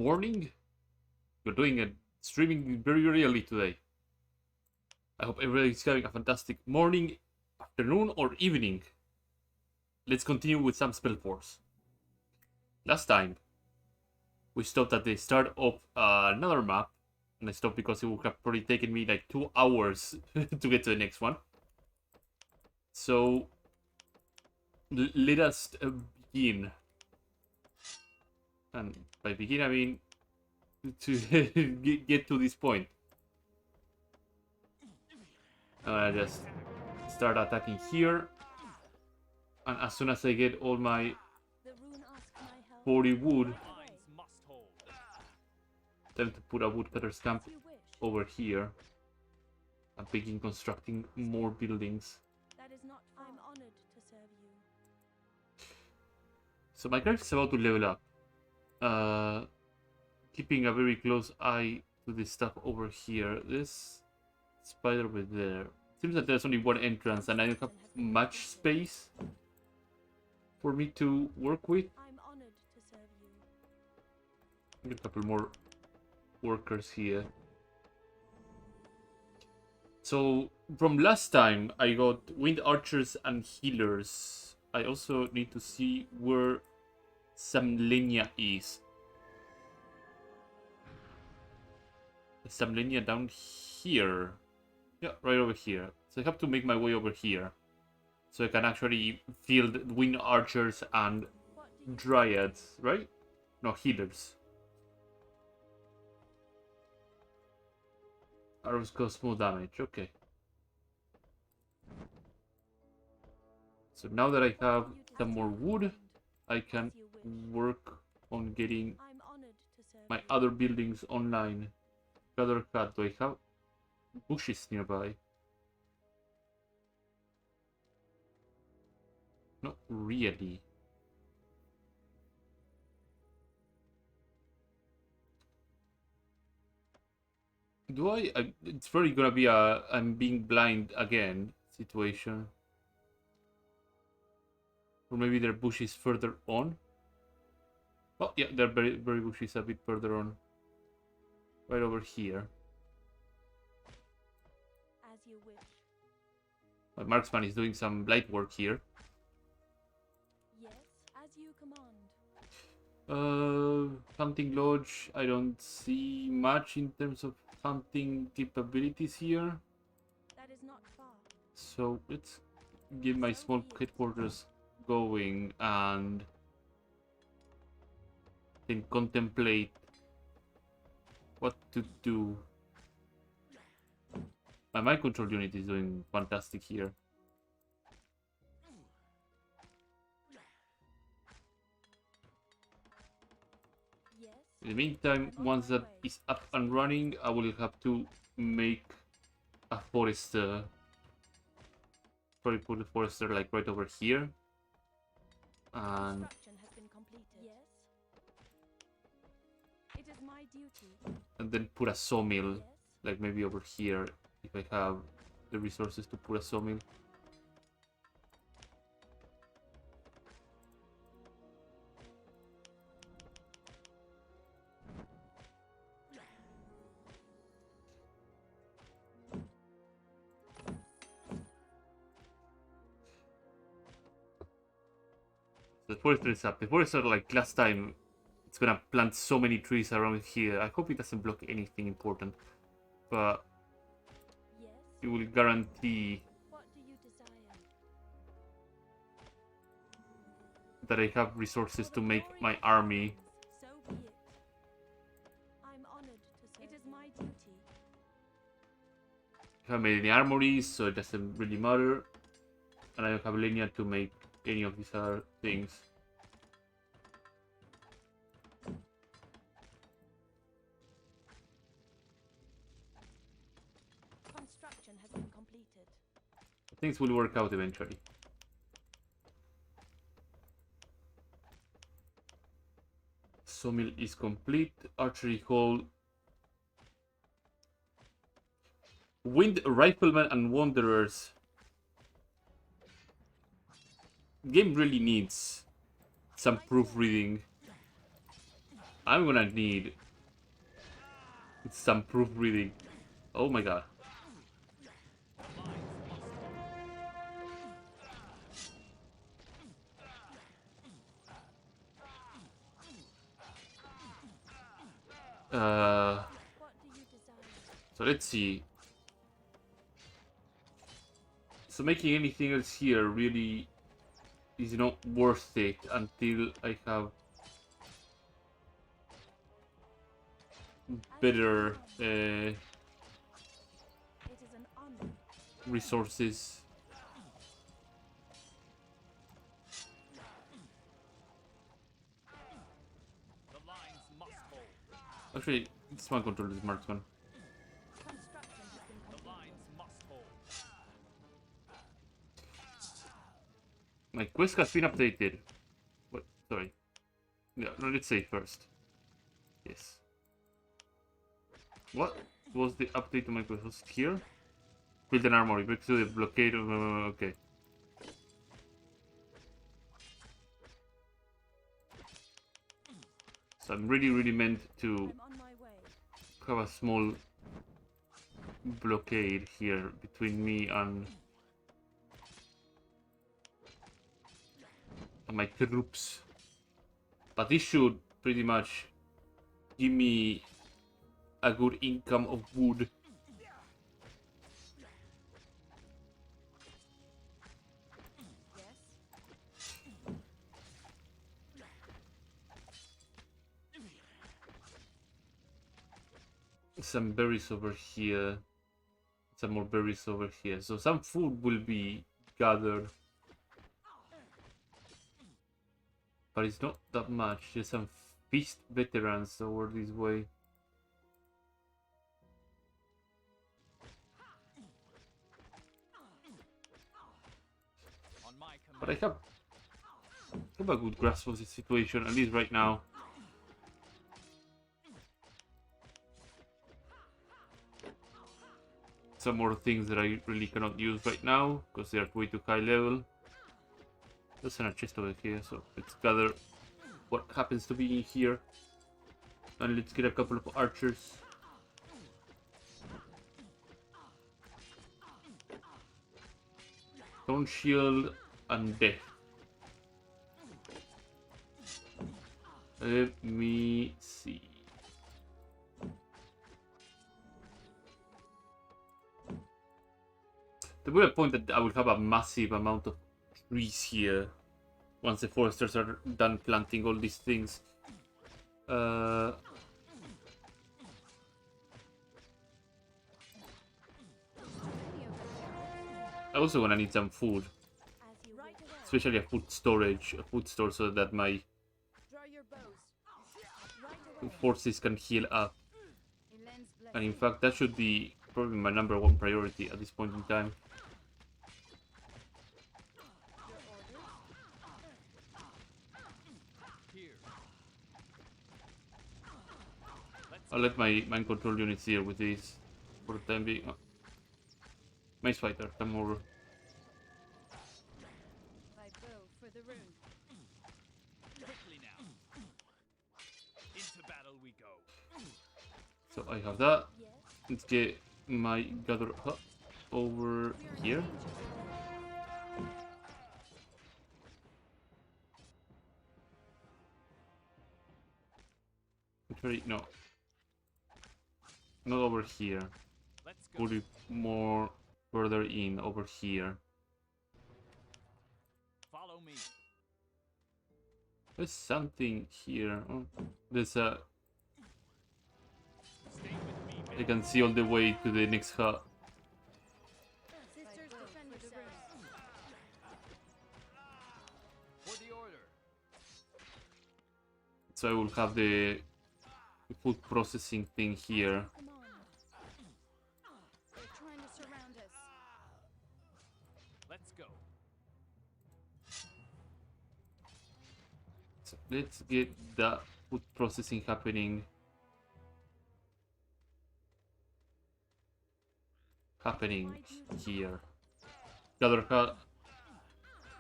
morning. You're doing a streaming very early today. I hope everybody's having a fantastic morning, afternoon, or evening. Let's continue with some Spellforce. Last time, we stopped at the start of another map, and I stopped because it would have probably taken me like 2 hours to get to the next one. So, let us begin. And by begin, I mean to get to this point. I just start attacking here, and as soon as I get all my 40 wood, time to put a woodcutter's camp over here and begin constructing more buildings. So my character is about to level up, keeping a very close eye to this stuff over here. This spider over there. Seems that there's only one entrance and I don't have much space for me to work with. Get a couple more workers here. So from last time I got wind archers and healers. I also need to see where Samlenia is. Samlenia down here. Yeah, right over here. So I have to make my way over here. So I can actually field wind archers and dryads, right? No, healers. Arrows cause small damage, okay. So now that I have some more wood, I can work on getting my other buildings online. Other cut, do I have bushes nearby? Not really. Do I it's probably gonna be a I'm being blind again situation. Or maybe there are bushes further on. Oh yeah, there are very bushes a bit further on. Right over here. As you wish. My marksman is doing some light work here. Yes, as you command. Hunting lodge. I don't see much in terms of hunting capabilities here. That is not far. So let's get my small headquarters going and then contemplate what to do. My mind control unit is doing fantastic here. Yes. In the meantime, once that is up and running, I will have to make a forester. Probably put a forester like right over here. And Construction has been completed. Yes. It is my duty. and then put a sawmill, Yes. like maybe over here, if I have the resources to put a sawmill. The forester is up. The forester, like last time, it's gonna plant so many trees around here. I hope it doesn't block anything important, but Yes. it will guarantee What do you desire? that I have resources to make my army. So be it. I'm honored to serve. It is my duty. I haven't made any armories, so it doesn't really matter. And I don't have linear to make any of these other things. Construction has been completed. Things will work out eventually. Sawmill is complete. Archery hall. Wind riflemen and wanderers. Game really needs some proofreading I'm gonna need some proofreading. Oh my god. What do you desire? So let's see. So making anything else here really is not worth it until I have better It is an honor. resources. The lines must hold. Actually, this one control is marksman. Construction has been The completed. lines must hold. My quest has been updated. What? Sorry. Yeah, no, let's say first. Yes. What was the update to my quest? Was it here? Build an armory. Break through the blockade of... okay. So I'm really meant to I'm on my way. have a small blockade here between me and my troops. But this should pretty much give me a good income of wood. Yes. Some berries over here. Some more berries over here. So some food will be gathered. But it's not that much. There's some feast veterans over this way. On my But I command. have a good grasp of the situation, at least right now. Some more things that I really cannot use right now because they are way too high level. There's a chest over here, so let's gather what happens to be in here. And let's get a couple of archers. Stone shield and death. Let me see. The bullet point that I will have a massive amount of trees here once the foresters are done planting all these things. I also gonna need some food, As you right away. especially a food storage, a food store, so that my Draw your bows. Right away. forces can heal up. Elend's blessing. And in fact, that should be probably my #1 priority at this point in time. Your orders. Here. Let's I'll let my mind control units here with these for the time being. Oh. Mace fighter, come over. My bow for the rune. quickly now. Into battle we go. So I have that. Yes. Let's get my gather hut over here. Actually, no. Not over here. Let's go. Put it more further in, over here. Follow me. There's something here. Oh, there's a... Stay with me, I can see all the way to the next hut. Sisters, defend yourselves. for the order. So I will have the food processing thing here. Come on. They're trying to surround us. Let's go. So let's get that food processing happening. Here. Gather hut.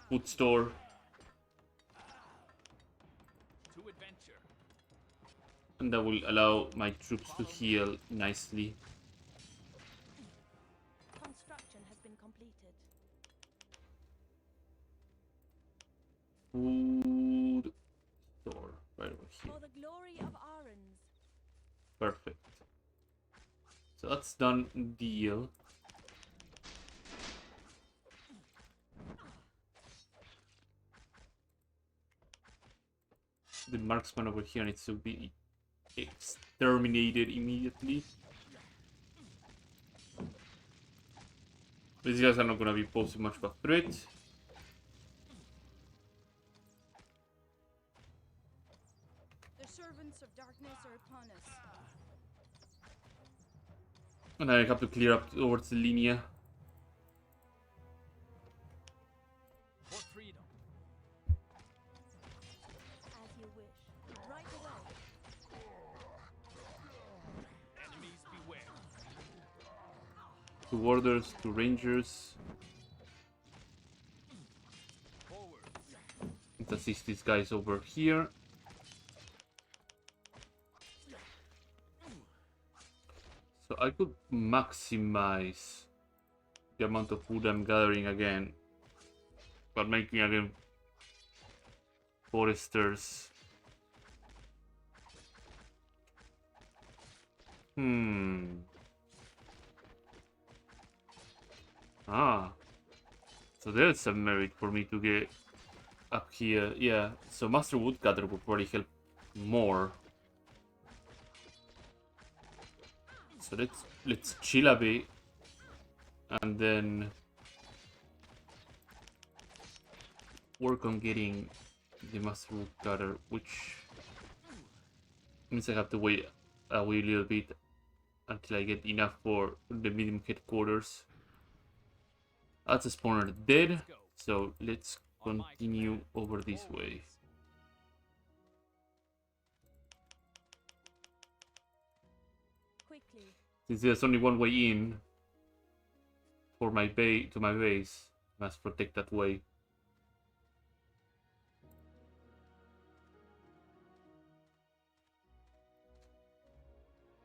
Food store. To adventure. And that will allow my troops to heal nicely. Construction has been completed. Food store right over here. For the glory of Ahrens. Perfect. So that's done. Deal. The marksman over here needs to be exterminated immediately. These guys are not gonna be posing much of a threat. The servants of darkness are upon us. And I have to clear up towards the linea. For freedom. As you wish. Right away. Enemies beware. 2 warders, 2 rangers. Forward. Let's assist these guys over here. So I could maximize the amount of food I'm gathering again, but making again foresters. So there's some merit for me to get up here. Yeah, so Master Woodcutter would probably help more. So let's chill a bit, and then work on getting the Master Woodcutter, which means I have to wait a wee little bit until I get enough for the medium headquarters. That's a spawner dead, so let's continue over this way. Quickly. Since there's only one way in for my to my base, I must protect that way.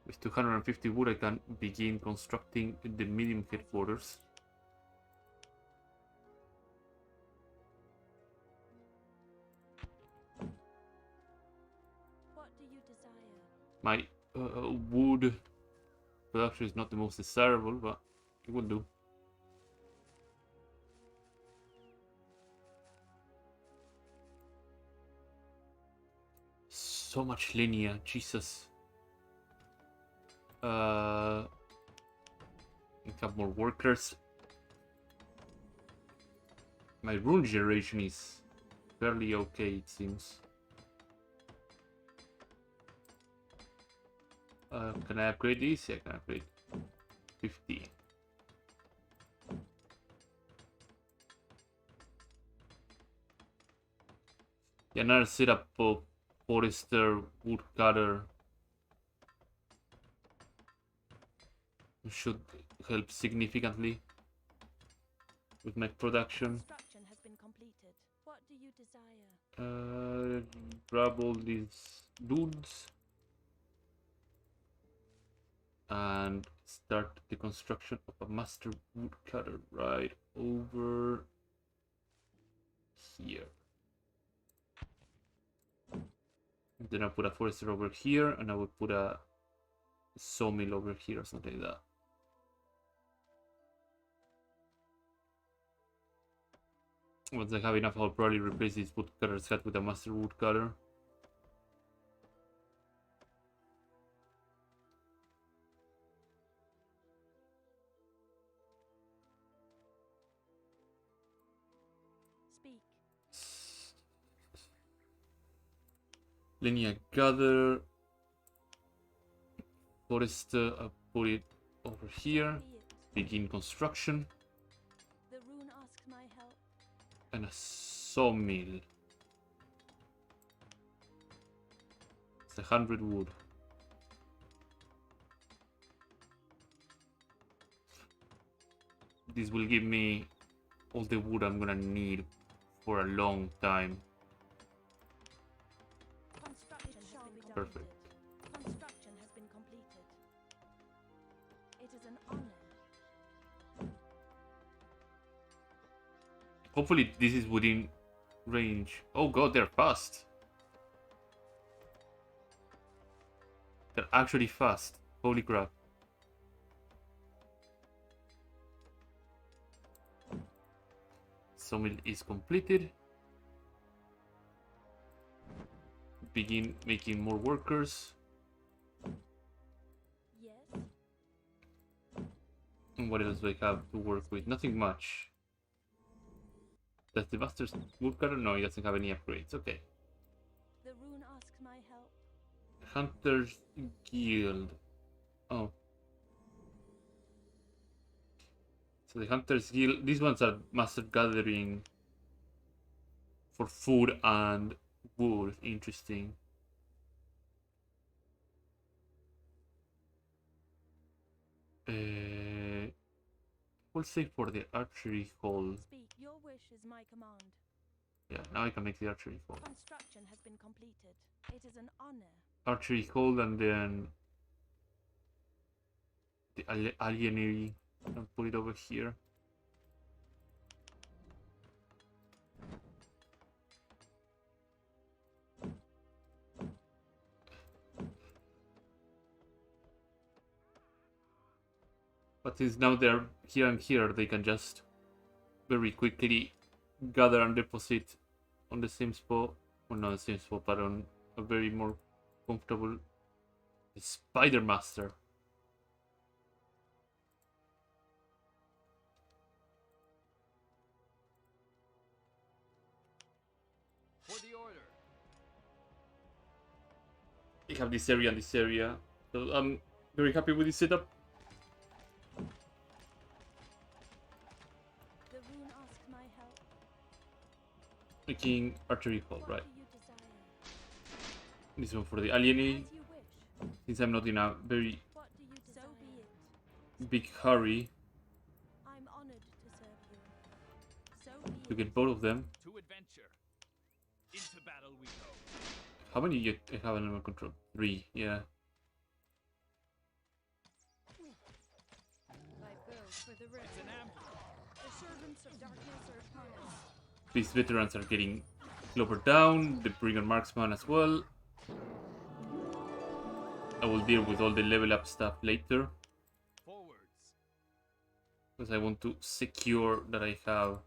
With 250 wood, I can begin constructing the medium headquarters. What do you desire? My wood production is not the most desirable, but it will do. So much linear, Jesus. We have more workers. My rune generation is fairly okay, it seems. Can I upgrade this? Yeah, I can upgrade 50. Yeah, another setup of forester, woodcutter should help significantly with my production. Construction has been completed. What do you desire? Grab all these dudes and start the construction of a master woodcutter right over here. And then I'll put a forester over here, and I will put a sawmill over here or something like that. Once I have enough, I'll probably replace this woodcutter's head with a master woodcutter. Speak. Linear gather. Forester, I'll put it over here. Be it. Begin construction. The rune asks my help. And a sawmill. It's 100 wood. This will give me all the wood I'm gonna need for a long time. Construction shall be done. Perfect. It is an honor. Hopefully this is within range. Oh god, they're fast. They're actually fast. Holy crap. Sawmill is completed. Begin making more workers. Yes. And what else do I have to work with? Nothing much. Does the Master's Woodcutter? No, he doesn't have any upgrades. Okay. The rune asks my help. Hunter's Guild. Oh. So the Hunter's Guild, these ones are master gathering for food and wood. Interesting. We'll say for the archery hall. Speak. Your wish is my command. Yeah, now I can make the archery hall. Construction has been completed. It is an honor. Archery hall and then the alienary. I'll put it over here. But since now they're here and here, they can just very quickly gather and deposit on the same spot. Well, not the same spot, but on a very more comfortable Spider Master. For the order. We have this area and this area. So I'm very happy with this setup. The rune asks my help. Making archery hall, What right? do you desire? This one for the alienate. As you wish. Since I'm not in a very What do you desire? So be it. big hurry I'm honored to serve you. So be to it. get both of them. To adventure. Into battle we go. How many you have under control? 3, yeah. Life goes for the rest. It's an ambush. The servants of darkness are upon us. These veterans are getting clobbered down. The Bringer Marksman as well. I will deal with all the level up stuff later. Forwards. Because I want to secure that I have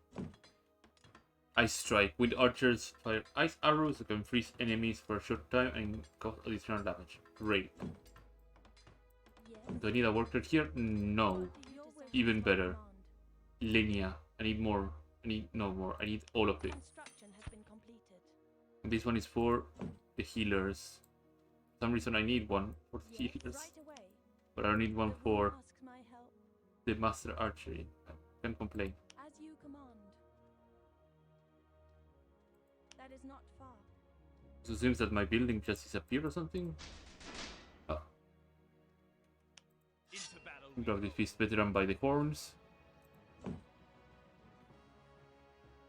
Ice Strike. With archers, fire ice arrows. You can freeze enemies for a short time and cause additional damage. Great. Yes. Do I need a worker here? No. What do you desire? Even better. Command. Linear. I need more. I need no more. I need all of it. Construction has been completed. And this one is for the healers. For some reason I need one for the Yes, healers. right away. But I don't need one The rune for asks my help. the master archery. I can't complain. As you command. That is not far. So it seems that my building just disappeared or something. Oh, Into battle we grab go. the feast veteran by the horns.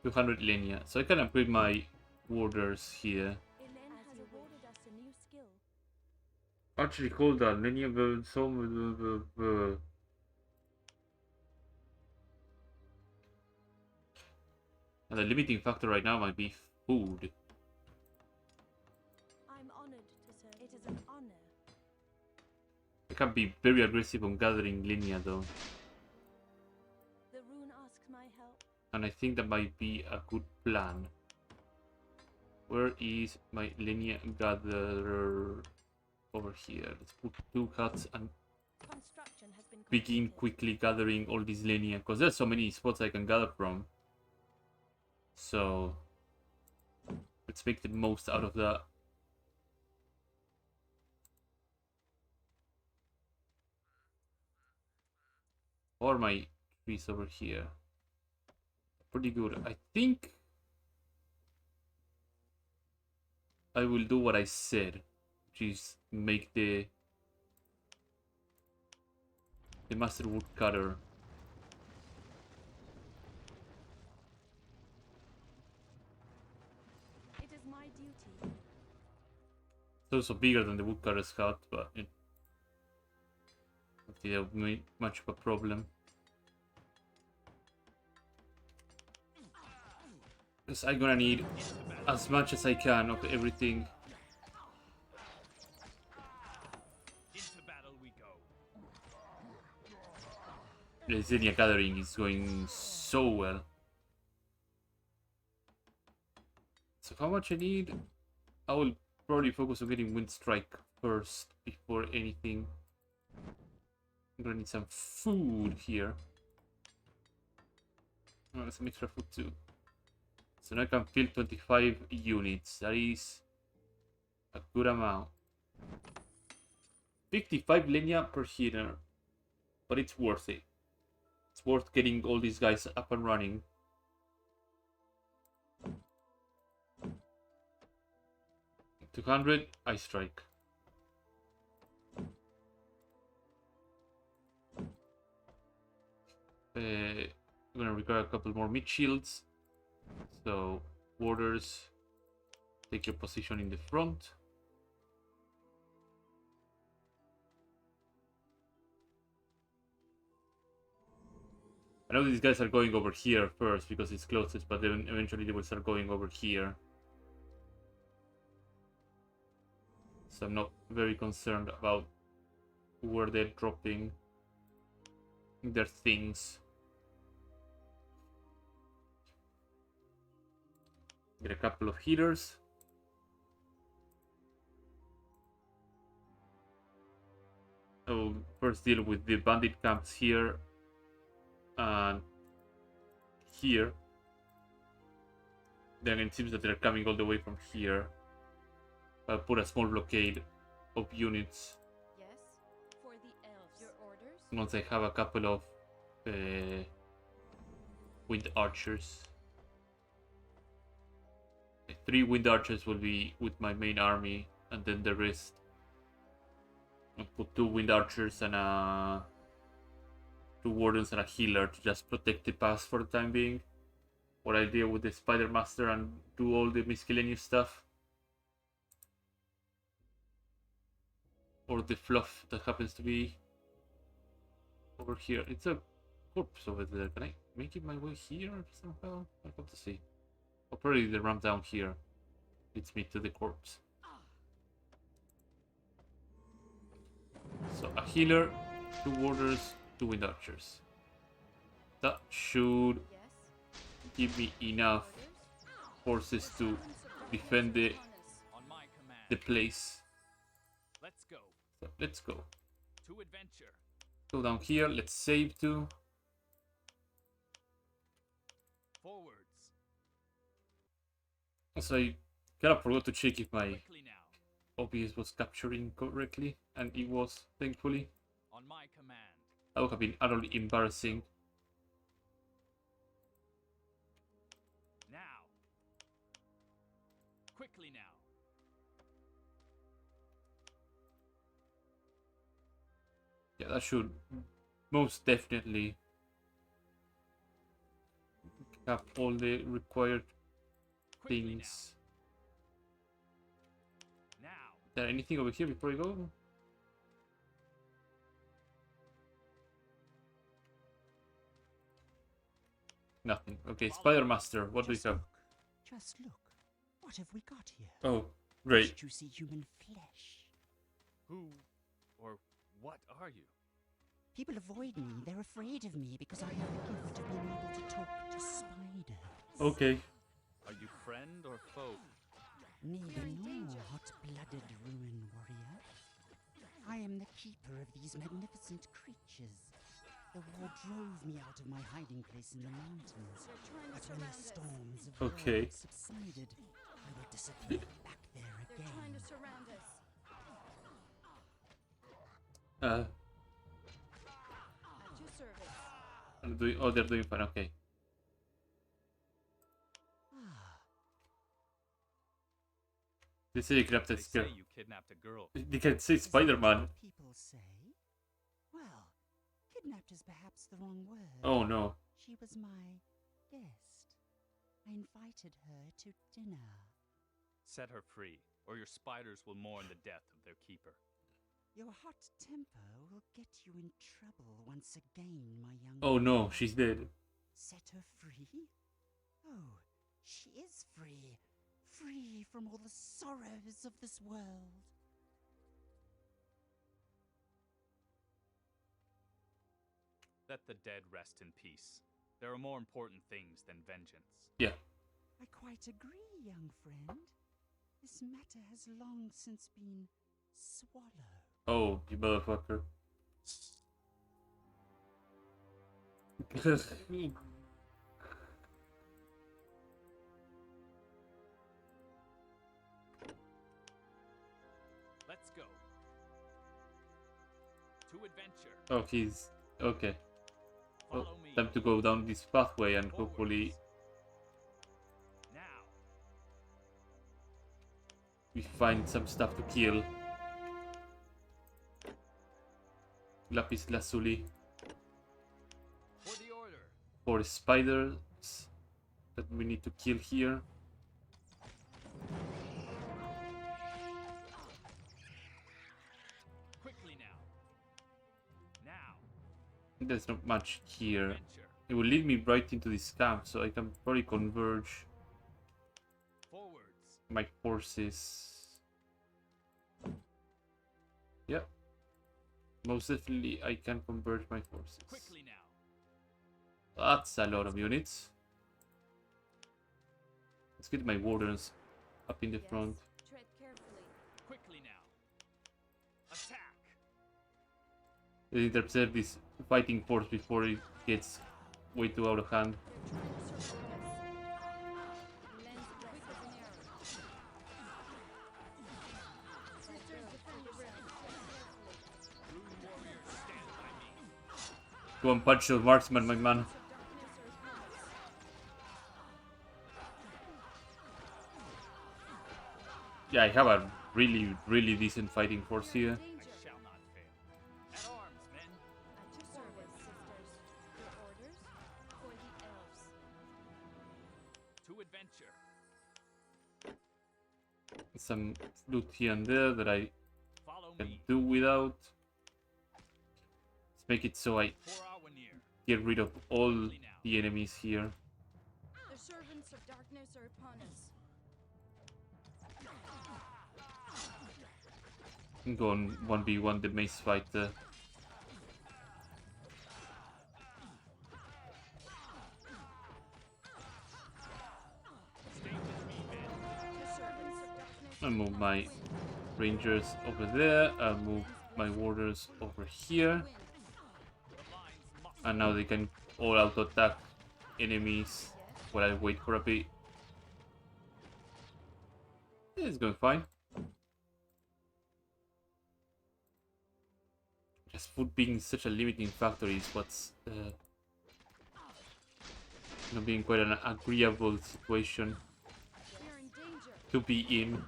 200 linear. So I can upgrade my warders here. Elen has awarded us a new skill. Archery cooldown. Linear build. So. And the limiting factor right now might be food. I'm honored to serve. It is an honor. I can be very aggressive on gathering linear though. The rune asks my help. And I think that might be a good plan. Where is my linear gatherer? Over here. Let's put 2 cuts and Construction has been begin completed. quickly gathering all these linear. Because there's so many spots I can gather from. So let's make the most out of that. Or my trees over here. Pretty good. I think I will do what I said, which is make the master woodcutter. It is my duty. It's also bigger than the woodcutter scout, but think that would be much of a problem. Because I'm gonna need as much as I can of everything. Into battle we go. The Xenia gathering is going so well. So how much I need? I will probably focus on getting Wind Strike first before anything. I'm gonna need some food here. Oh, some extra food too. So now I can fill 25 units. That is a good amount. 55 Lenya per healer. But it's worth it. It's worth getting all these guys up and running. $200, I strike. We're gonna require a couple more mid shields. So, warders, take your position in the front. I know these guys are going over here first because it's closest, but then eventually they will start going over here. So I'm not very concerned about where they're dropping their things. Get a couple of healers. I'll first deal with the bandit camps here and here. Then it seems that they're coming all the way from here. I'll put a small blockade of units. Yes, for the elves. Your orders? Once I have a couple of wind archers. 3 wind archers will be with my main army, and then the rest. I'll put 2 wind archers and 2 wardens and a healer to just protect the pass for the time being. What I deal with the Spider Master and do all the miscellaneous stuff. Or the fluff that happens to be over here. It's a corpse over there. Can I make it my way here somehow? I have to see. Or probably the ramp down here leads me to the corpse. So a healer, 2 warders, 2 wind archers. That should Yes. give me enough forces to defend On my command. the place. Let's go. So let's go. To adventure. Go down here. Let's save too. Forwards. So I kind of forgot to check if my Quickly now. OBS was capturing correctly, and it was, thankfully. On my command. That would have been utterly embarrassing. Now. Quickly now. Yeah, that should most definitely have all the required Quickly things. now. Now. Is there anything over here before I go? Nothing. Okay, Spider Master, what do you have? Just look. What have we got here? Oh, great. Did you see human flesh? Who or what are you? People avoid me. They're afraid of me because I have the gift of being able to talk to spiders. Okay. Are you friend or foe? Neither nor, hot-blooded ruin warrior. I am the keeper of these magnificent creatures. The war drove me out of my hiding place in the mountains. But when the storms of Okay. war subsided, I will disappear back there They're trying again. to surround us. Uh, At your service. oh, they're doing fine. Okay. Ah, They say you kidnapped They this say girl. you kidnapped a girl. They can say is that Spider-Man. what people say? Well, kidnapped is perhaps the wrong word. Oh no. She was my guest. I invited her to dinner. Set her free, or your spiders will mourn the death of their keeper. Your hot temper will get you in trouble once again, my young Oh no, warrior. she's dead. Set her free? Oh, she is free. Free from all the sorrows of this world. Let the dead rest in peace. There are more important things than vengeance. Yeah. I quite agree, young friend. This matter has long since been swallowed. Oh, you motherfucker. Let's go. To adventure. Oh, he's okay. Well, Follow me. time to go down this pathway and hopefully Now. we find some stuff to kill. Lapis lazuli For the order. for spiders that we need to kill here. Quickly now. Now. There's not much here. Adventure. It will lead me right into this camp, so I can probably converge Forwards. my forces. Yep. Most definitely I can converge my forces. Quickly now. That's a lot of units. Let's get my wardens up in the Yes. front. Tread carefully. Quickly now. Attack. Let's intercept this fighting force before it gets way too out of hand. They're trying to surround us. Lens quick as an arrow. Sisters, defend yourselves. Tread carefully. Rune warriors, stand by me. Go and punch your marksman, my man. Of darkness are upon us. Yeah, I have a really decent fighting force here. I Danger. shall not fail. At arms, men. At your service, sisters. Your orders for the elves. To adventure. Some loot here and there that I Follow can me. do without. Let's make it so I For our near. get rid of all the enemies here. The servants of darkness are upon us. And go on 1v1 the maze fighter. Stay with me, men. The servants of darkness I'll are move upon my us. rangers over there. I'll move my warders over here. Win. The lines must. And now they can all auto attack enemies while I wait for a bit. It's going fine. Just food being such a limiting factor is what's not being quite an agreeable situation We are in danger. to be in.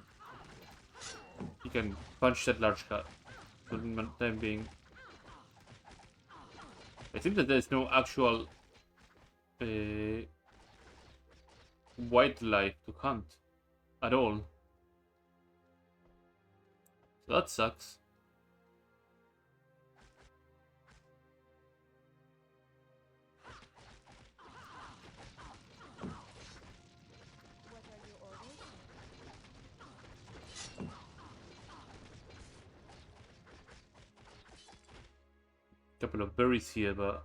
You can punch that large cat for the time being. I think that there's no actual wildlife to hunt at all. So that sucks. What are your orders? Couple of berries here, but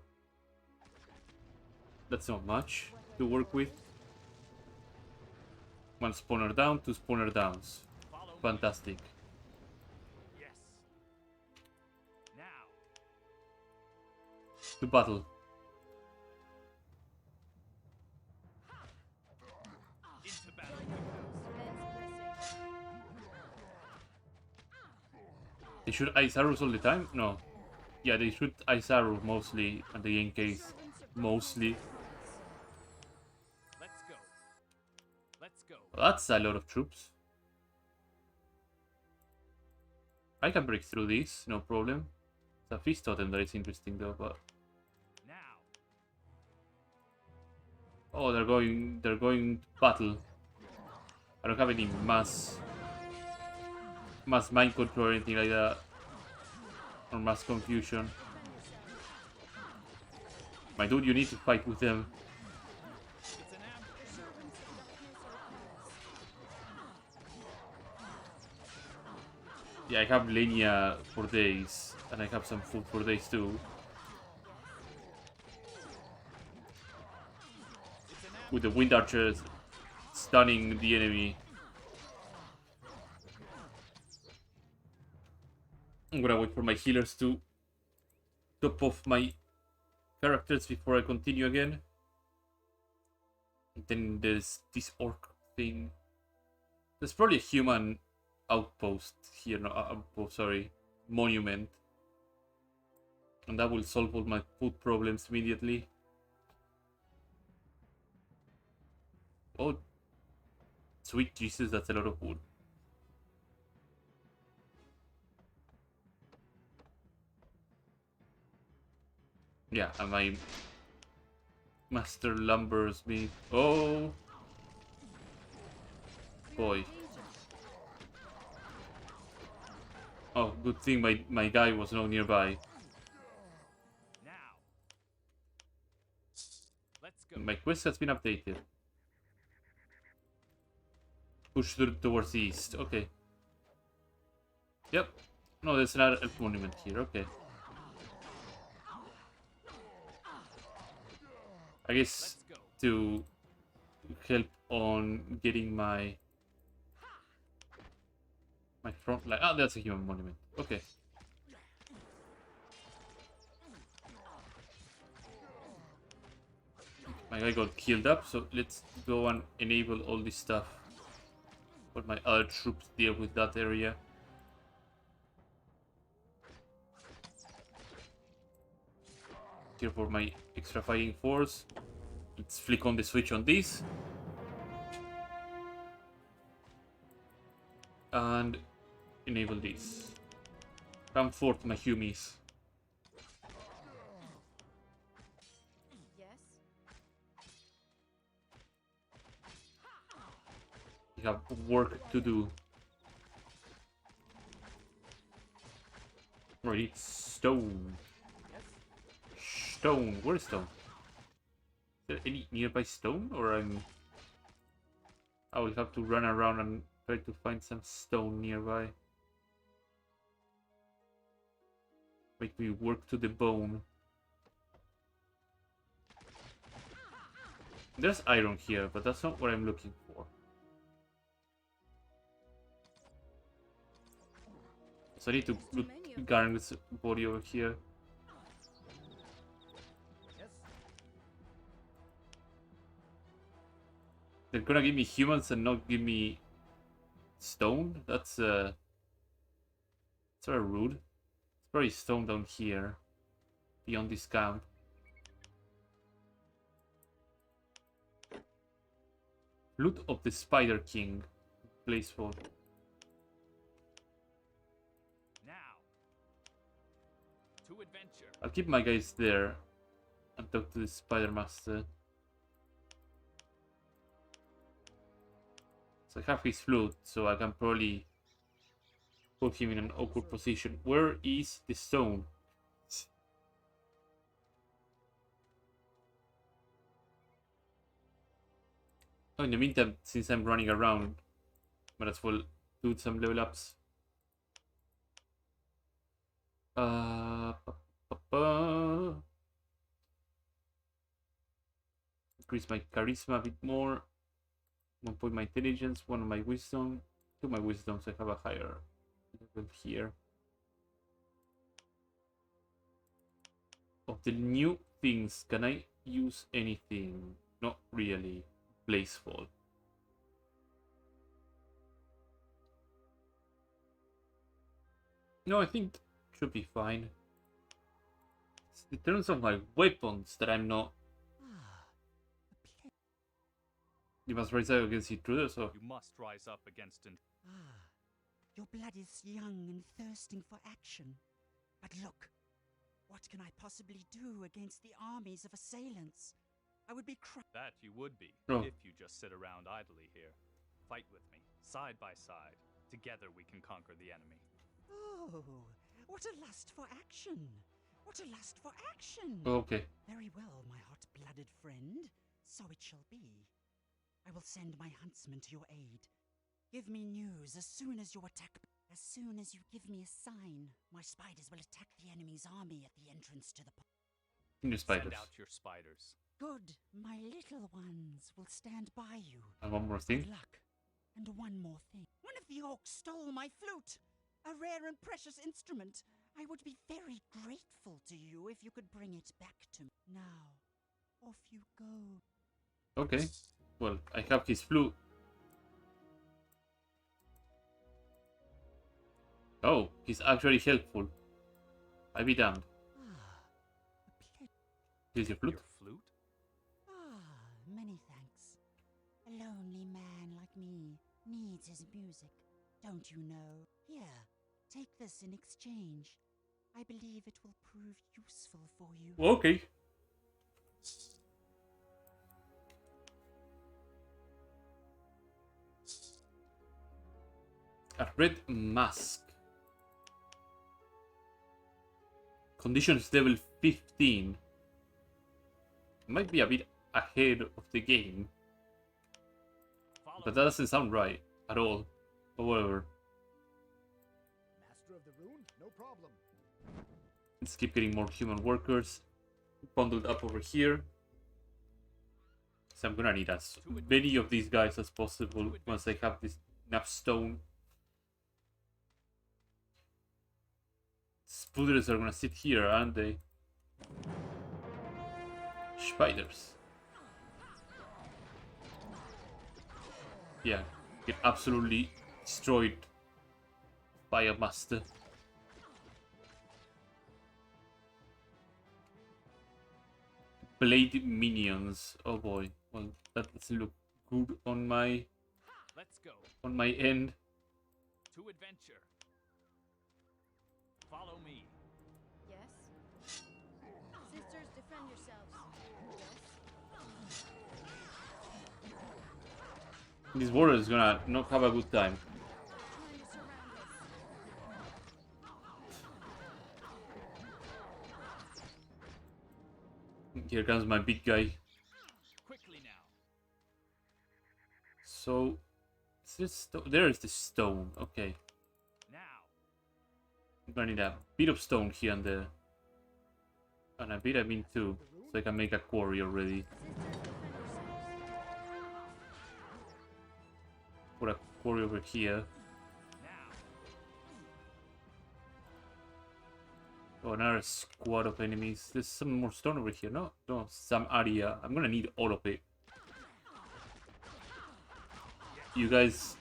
that's not much to work with. One spawner down, two spawner downs. Follow me. Fantastic. Yes. Now. To battle. Into battle. Lens blessing. They shoot ice arrows all the time? No. Yeah, they shoot ice arrows mostly, and the Yankees Servants of mostly. darkness are upon us. Let's go. Let's go. That's a lot of troops. I can break through this, no problem. It's a feast totem that is interesting though, but Now. oh, they're going to battle. I don't have any mass mind control or anything like that. or mass confusion. My dude, you need to fight with them. It's an ambush. Yeah, I have Lenia for days, and I have some food for days too. With the wind archers stunning the enemy. I'm gonna wait for my healers to top off my characters before I continue again. Then there's this orc thing. There's probably a human outpost here, no, outpost, sorry, monument. And that will solve all my food problems immediately. Oh, sweet Jesus, that's a lot of wood. Yeah, and my master lumbersmith. Oh boy. Oh, good thing my guy was not nearby. Now. Let's go. My quest has been updated. Push towards the east. Okay. Yep. No, there's another elf monument here. Okay. I guess Let's go. to help on getting my front line. Ah, that's a human monument. Okay. My guy got healed up, so let's go and enable all this stuff. Let my other troops deal with that area. Here for my extra fighting force. Let's flick on the switch on this. And enable this. Come forth, my humies. Yes. We have work to do. Right, it's stone. Stone. Where's stone? Is there any nearby stone? Or I will have to run around and try to find some stone nearby. Make me work to the bone. There's iron here, but that's not what I'm looking for. So I need to loot Garn's body over here. They're gonna give me humans and not give me stone? That's sort of rude. It's probably stone down here, beyond this camp. Loot of the Spider King. Place for. Now. To adventure. I'll keep my guys there and talk to the Spider Master. So I have his flute, so I can probably put him in an awkward position. Where is the stone? Oh, in the meantime, since I'm running around, might as well do some level ups. Increase my charisma a bit more. 1 point my intelligence, 1 on my wisdom, 2 my wisdom, so I have a higher level here. Of the new things, can I use anything? Not really. Blazefall. No, I think it should be fine. It's in terms of my weapons that I'm not. You must rise up against intruders, so. You must rise up against an. Your blood is young and thirsting for action. But look, what can I possibly do against the armies of assailants? I would be That you would be, Oh. if you just sit around idly here. Fight with me, side by side. Together we can conquer the enemy. Oh, What a lust for action! What a lust for action! Okay. Very well, my hot-blooded friend. So it shall be. I will send my huntsman to your aid. Give me news as soon as you attack. As soon as you give me a sign, my spiders will attack the enemy's army at the entrance to the New spiders. Send out your spiders. Good, my little ones will stand by you. And one more thing. Good luck. And one more thing. One of the orcs stole my flute, a rare and precious instrument. I would be very grateful to you if you could bring it back to me. Now, off you go. Okay. Well, I have his flute. Oh, he's actually helpful. I be damned. Ah, a pleasure. Here's your flute. Your flute? Ah, many thanks. A lonely man like me needs his music, don't you know? Here, take this in exchange. I believe it will prove useful for you. Okay. A red mask. Conditions level 15. Might be a bit ahead of the game, Follow but that doesn't sound right at all. However, Master of the rune? No problem. let's keep getting more human workers bundled up over here. So I'm gonna need as many of these guys as possible once I have this enough stone. Spooders are gonna sit here, aren't they? Spiders. Yeah, get absolutely destroyed by a master. Blade minions. Oh boy. Well, that doesn't look good on my Let's go. end. To adventure. Follow me. Yes? Sisters, defend yourselves. Yes? This warrior is gonna not have a good time. Trying to surround us. Here comes my big guy. Quickly now. So, there is the stone. Okay, Now. I'm gonna need a bit of stone here and there, and a bit I mean two, so I can make a quarry already. Sisters, defend yourselves. Put a quarry over here. Now. Oh, another squad of enemies. There's some more stone over here. No, some area. I'm gonna need all of it. You guys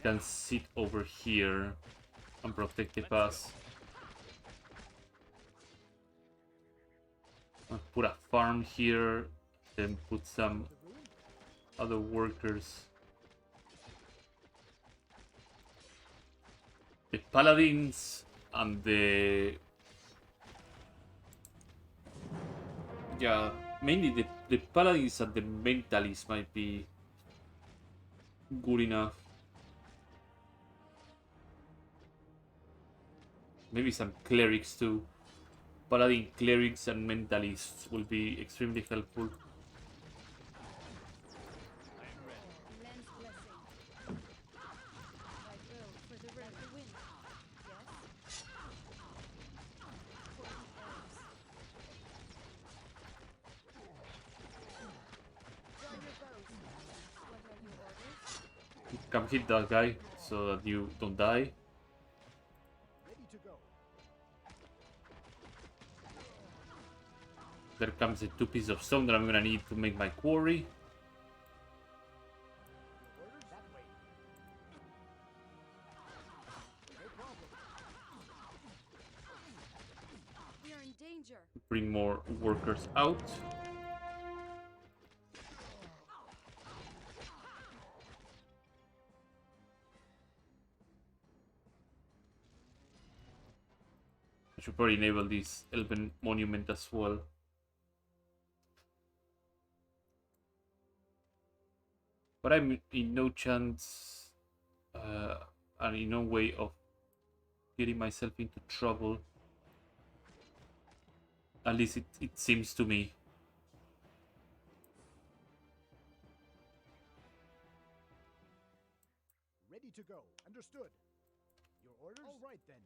can sit over here and protect the pass. I'll put a farm here, then put some other workers. The paladins and the... Yeah, mainly the paladins and the mentalists might be good enough. Maybe some clerics too. Paladin clerics and mentalists will be extremely helpful. I am ready. Lens blessing. I will for the rune. The wind. Yes? For the elves. Draw your bows. What are your orders? Come hit that guy so that you don't die. Ready to go. There comes the 2 pieces of stone that I'm gonna need to make my quarry. Orders that way. No problem. We are in danger. Bring more workers out. I should probably enable this Elven Monument as well. But I'm in no chance and in no way of getting myself into trouble. At least it seems to me. Ready to go. Understood. Your orders? All right then.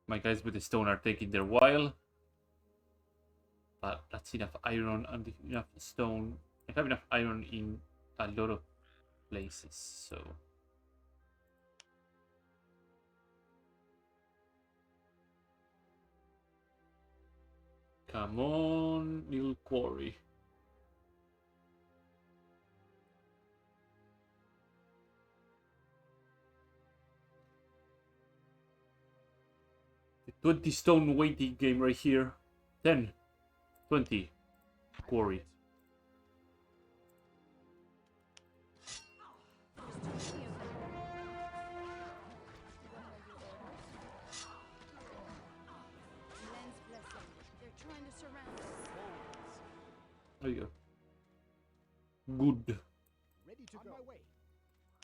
My guys with the stone are taking their while. But that's enough iron and enough stone. I have enough iron in a lot of places, so... Come on, little quarry. The 20 stone waiting game right here. 10, 20, quarry. Lens blessing. They're trying to surround us. There you go. Good. Ready to go. On my way.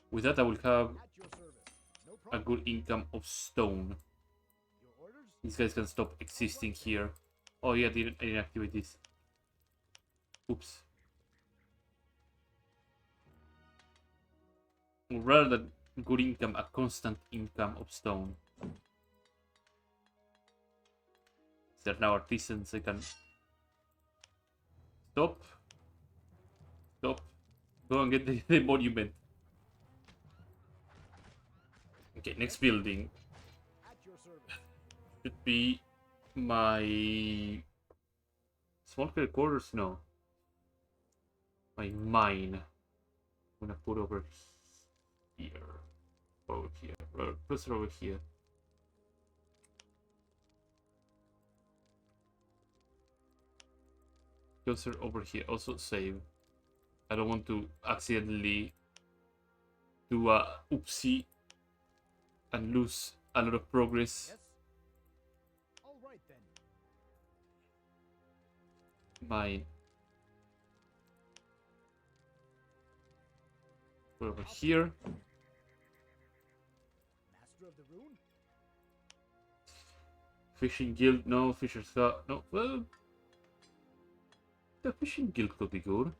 With that, I will have At your service. No a problem. good income of stone. Your orders? These guys can stop existing here. Oh yeah, I didn't activate this. Oops. Or rather than good income, a constant income of stone. They're now artisans, I can... Stop. Stop. Go and get the monument. Okay, next building At your service. should be my... Small quarters? No. My mine. I'm gonna put over here. Over here. Closer over here. Closer over here. Also save. I don't want to accidentally do a oopsie and lose a lot of progress. Yes? All right then. Mine. Put over here. Master of the rune? Fishing guild, no. Fisher's Hut, no. Well, the fishing guild could be good.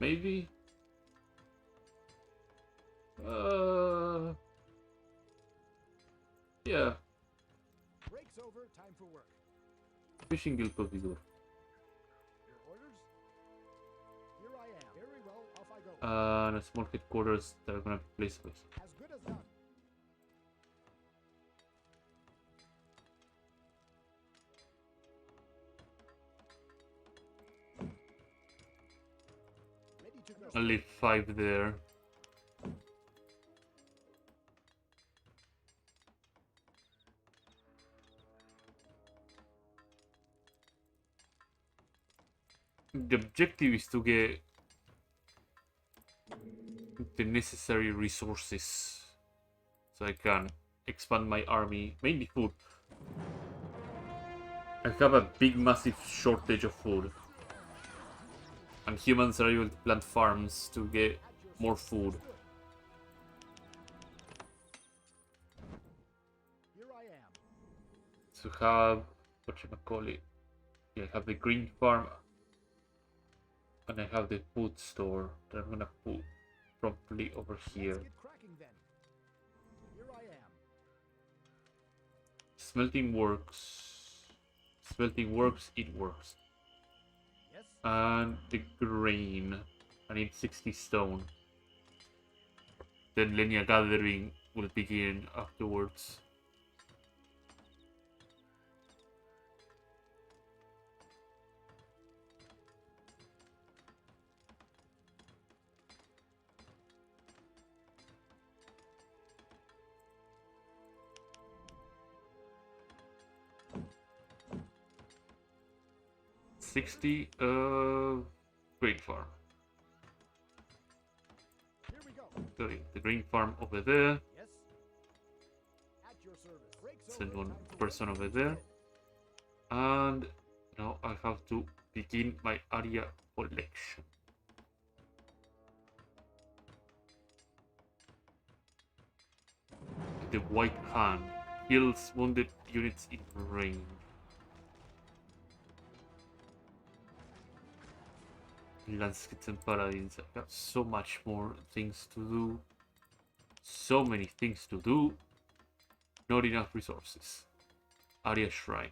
Maybe. Yeah. Breaks over. Time for work. Fishing guild could be good. Your orders? Here I am. Very well. Off I go. And a small headquarters that are gonna be placed over here. As good as done. Ready to go. I'll leave 5 there. The objective is to get the necessary resources so I can expand my army, mainly food. I have a big massive shortage of food, and humans are able to plant farms to get more food. Here I am. To have, what should I call it? Yeah, I have the green farm, and I have the food store that I'm gonna put properly over here. Let's get cracking then. Here I am. Smelting works. Smelting works, it works. Yes? And the grain. I need 60 stone. Then linear gathering will begin afterwards. $60 grain farm. Here we go. The green farm over there. Yes? At your service. Breaks Send over. one Time for person work. over there. And now I have to begin my area collection. the White Hand. Heals wounded units in range. Landscapes and paladins. I got so much more things to do. So many things to do. Not enough resources. Arya Shrine.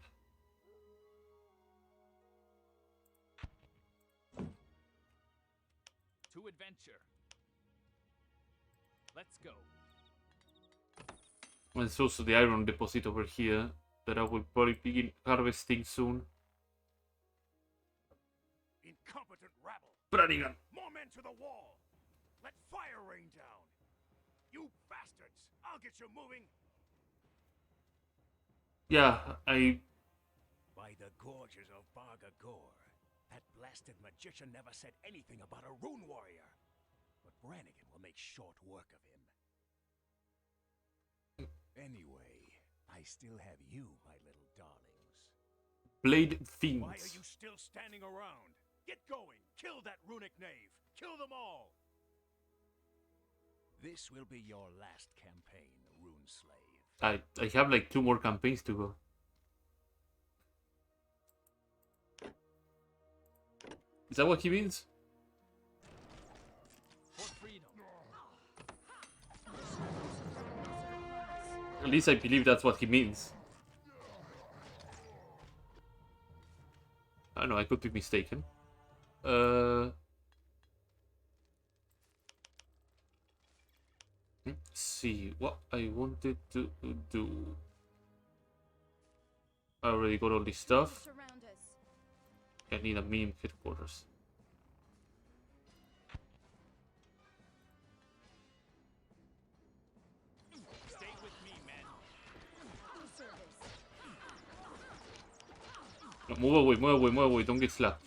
To adventure. Let's go. And there's also the iron deposit over here that I will probably begin harvesting soon. Incompetent rabble! Branigan! More men to the wall! Let fire rain down! You bastards! I'll get you moving! Yeah, By the gorges of Bargagor, that blasted magician never said anything about a rune warrior. But Brannigan will make short work of him. Anyway, I still have you, my little darlings. Blade Why are Fiends. you still standing around? Get going! Kill that runic knave! Kill them all! This will be your last campaign, Rune Slave. I have like 2 more campaigns to go. Is that what he means? For freedom. At least I believe that's what he means. I don't know, I could be mistaken. Let's see what I wanted to do. I already got all this stuff. Surround us. I need a meme headquarters. Stay with me, men. To service. No, move away, don't get slapped.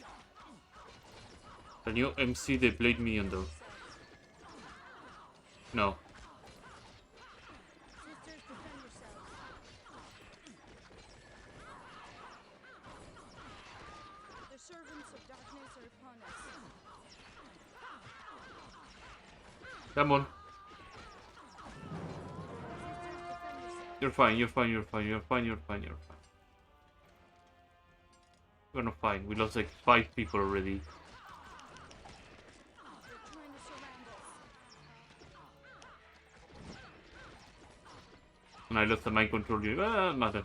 Can you MC the Blade Minion though? No. Sisters, defend yourselves. The servants of darkness are upon us. Come on. Sisters, defend yourselves. You're fine. We're not fine. We lost like 5 people already. They're trying to surround us. And I lost the mind control unit. Matter.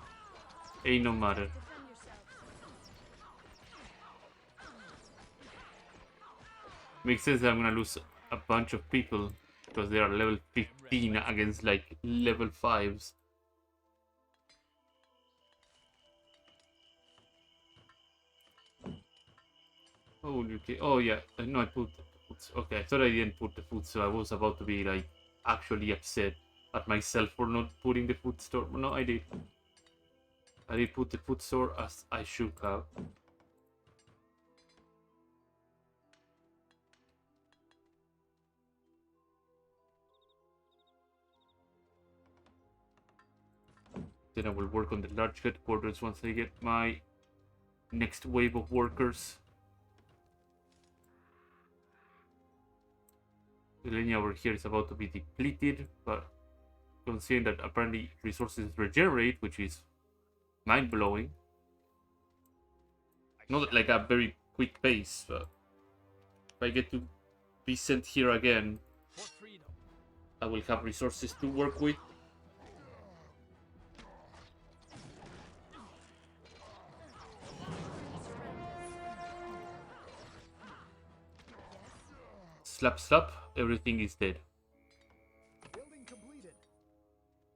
Ain't no matter. Defend yourselves. Makes sense that I'm gonna lose a bunch of people because they are level 15 against like level 5s. Oh, okay. Oh yeah. No, I put. Okay, I thought I didn't put the food, so I was about to be like actually upset at myself for not putting the food store. No, I did. I did put the food store as I should have. Then I will work on the large headquarters once I get my next wave of workers. The linear over here is about to be depleted, but considering that apparently resources regenerate, which is mind-blowing. Not like a very quick pace, but if I get to be sent here again, For freedom. I will have resources to work with. Slap, slap, everything is dead. Building completed.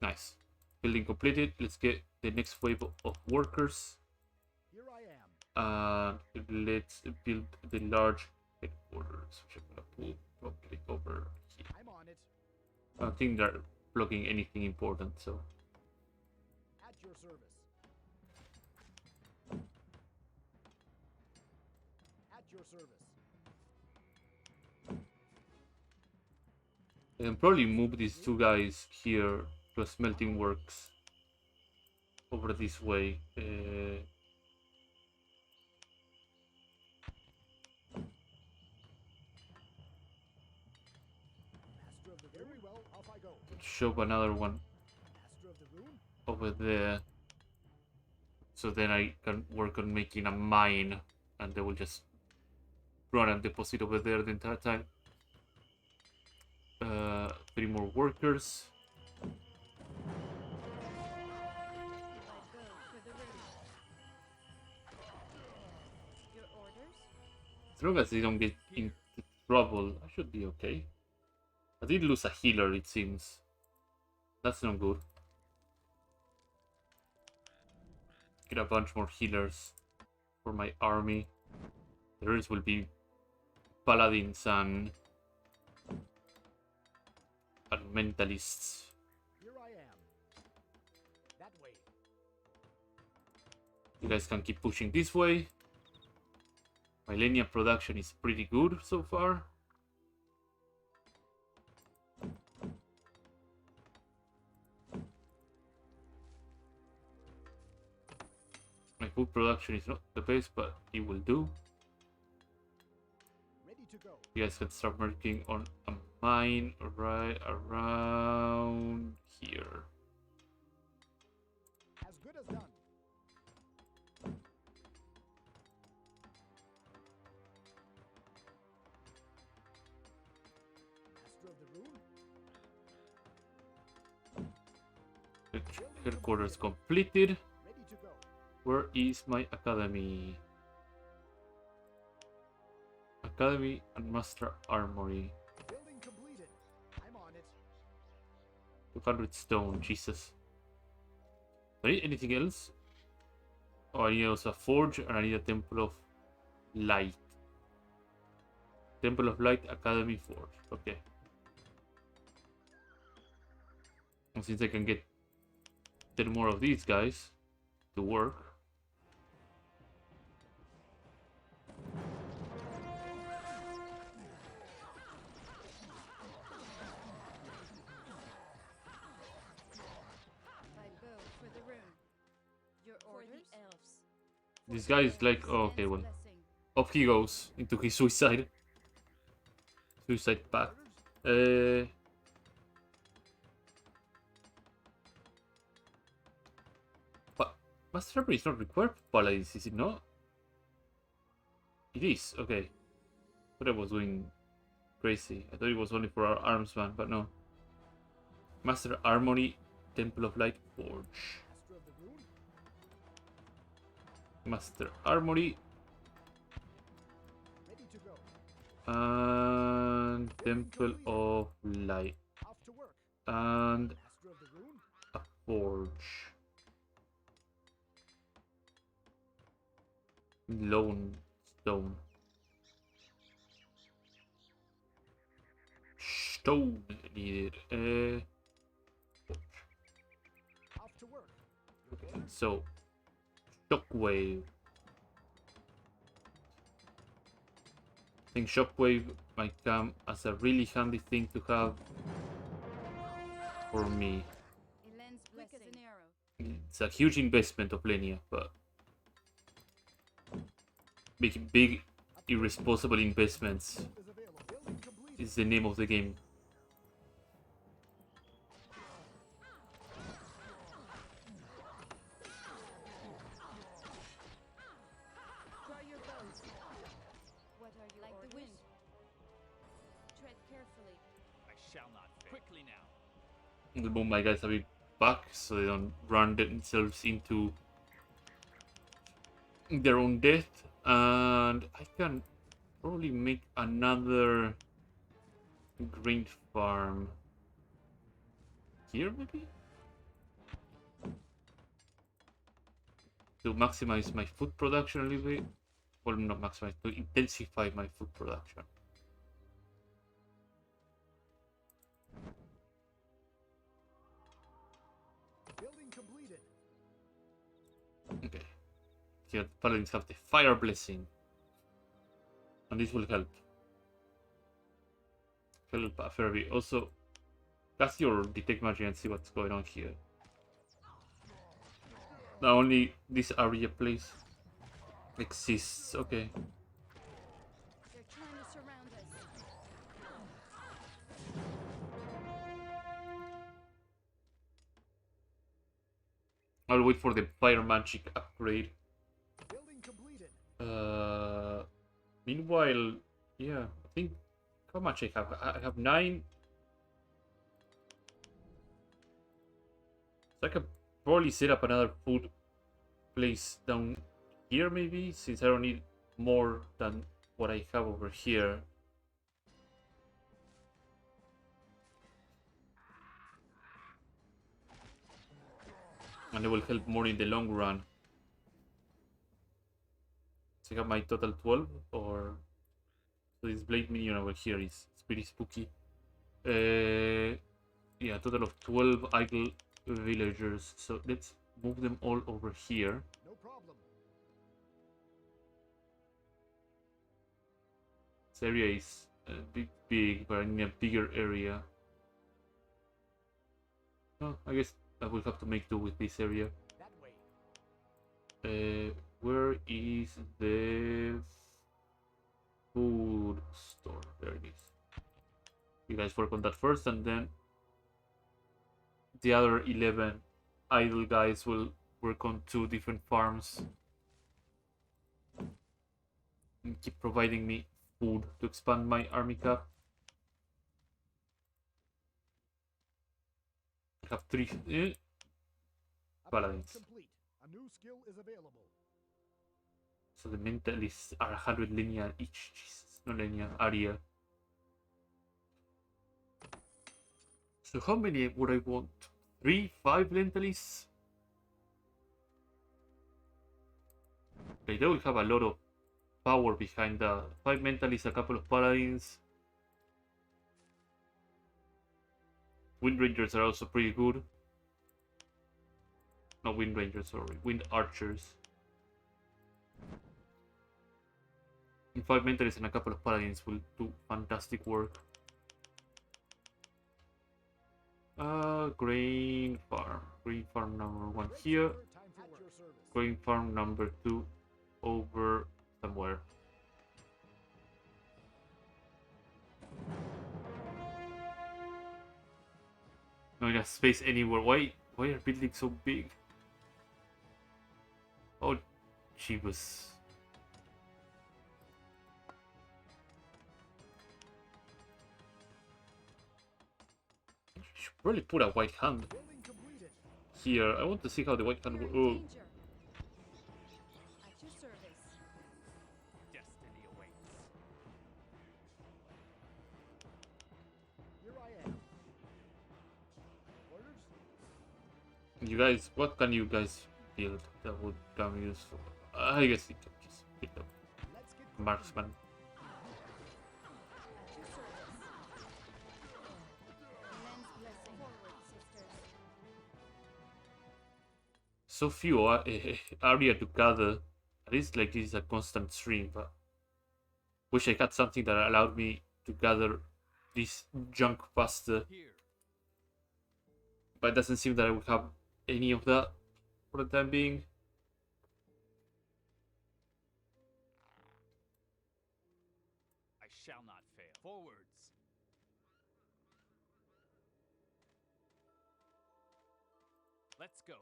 Nice. Building completed. Let's get the next wave of workers. Here I am. Let's build the large headquarters, which I'm gonna put probably over here. I'm on it. I don't think they're blocking anything important, so. At your service. At your service. I can probably move these 2 guys here to a smelting works over this way. Master of the very well, off I go. Shove another one over there. So then I can work on making a mine, and they will just run and deposit over there the entire time. 3 more workers. I go for the room. Your orders? As long as they don't get into trouble, I should be okay. I did lose a healer, it seems. That's not good. Get a bunch more healers for my army. The rest will be paladins and mentalists. Here I am. That way. You guys can keep pushing this way. My linear production is pretty good so far. My food production is not the best, but it will do. Ready to go. You guys can start working on a mine right around here. As good as done. Master of the rune. Headquarters completed. Ready to go. Where is my academy? Academy and Master Armory. Building completed. I'm on it. 200 stone, Jesus. Do I need anything else? Oh, I need also a forge and I need a Temple of Light. Temple of Light Academy Forge. Okay. And since I can get 10 more of these guys to work. I go for the room. Your orders? For the elves. This guy is like, oh, okay, well, Blessing. up he goes into his suicide path. But Master Armory is not required for paladins, is it not? It is, okay. But I was going crazy. I thought it was only for our armsman, but no. Master Armory, Temple of Light Forge. Master of the rune. Master Armory Ready to go. and Temple of Light Off to work. and Master of the rune. a forge. Lone stone. Stone needed. Off to work. So shockwave. I think shockwave might come as a really handy thing to have for me. It lends quick as an arrow. It's a huge investment of Lenia, but making big irresponsible investments Is available. Building completed. is the name of the game. Draw your bows. What are your like orders? The wind. Tread carefully. I shall not fail. Quickly now. The moment my guys have it back so they don't run themselves into their own death. And I can probably make another grain farm here, maybe? To maximize my food production a little bit. Well, not maximize, to intensify my food production. Building completed. Okay. Here, paladins have the fire blessing. And this will help. Help a fair bit. Also, cast your detect magic and see what's going on here. Now only this area place exists. Okay. They're trying to surround us. I'll wait for the fire magic upgrade. Building completed. Meanwhile, yeah, I think how much I have? I have 9. So I can probably set up another food place down here, maybe, since I don't need more than what I have over here. And it will help more in the long run. So I have my total 12, or so this blade minion over here is pretty spooky. Yeah, total of 12 idle villagers. So let's move them all over here. No problem. This area is a bit big, but I need a bigger area. Oh, I guess I will have to make do with this area. That way. Where is the food store? There it is. You guys work on that first, and then the other 11 idle guys will work on 2 different farms and keep providing me food to expand my army cap. I have 3 Upgrade paladins. complete. A new skill is available. So the mentalists are 100 linear each. Jesus, no linear area. So how many would I want? 3, 5 mentalists? Okay, they will have a lot of power behind the 5 mentalists, a couple of paladins. Wind Rangers are also pretty good. No, Wind Rangers, sorry. Wind Archers. And 5 mentalists and a couple of paladins will do fantastic work. Grain farm. Grain farm number 1 here. Time for work. At your service. Grain farm number 2 over somewhere. No enough space anywhere. Why are buildings so big? Oh, Jeebus. Should probably put a white hand Building completed. here. I want to see how the white hand You're in will. Oh, danger. At your service. Destiny awaits. Here I am. Orders? you guys, what can you guys build that would come useful? I guess you can just pick up Let's get cracking. marksman. At your service. Immense blessing. Forward, sisters. So few area to gather. At least like this is a constant stream, but wish I had something that allowed me to gather this junk faster. Here. But it doesn't seem that I would have any of that for the time being. I shall not fail. Forwards. Let's go.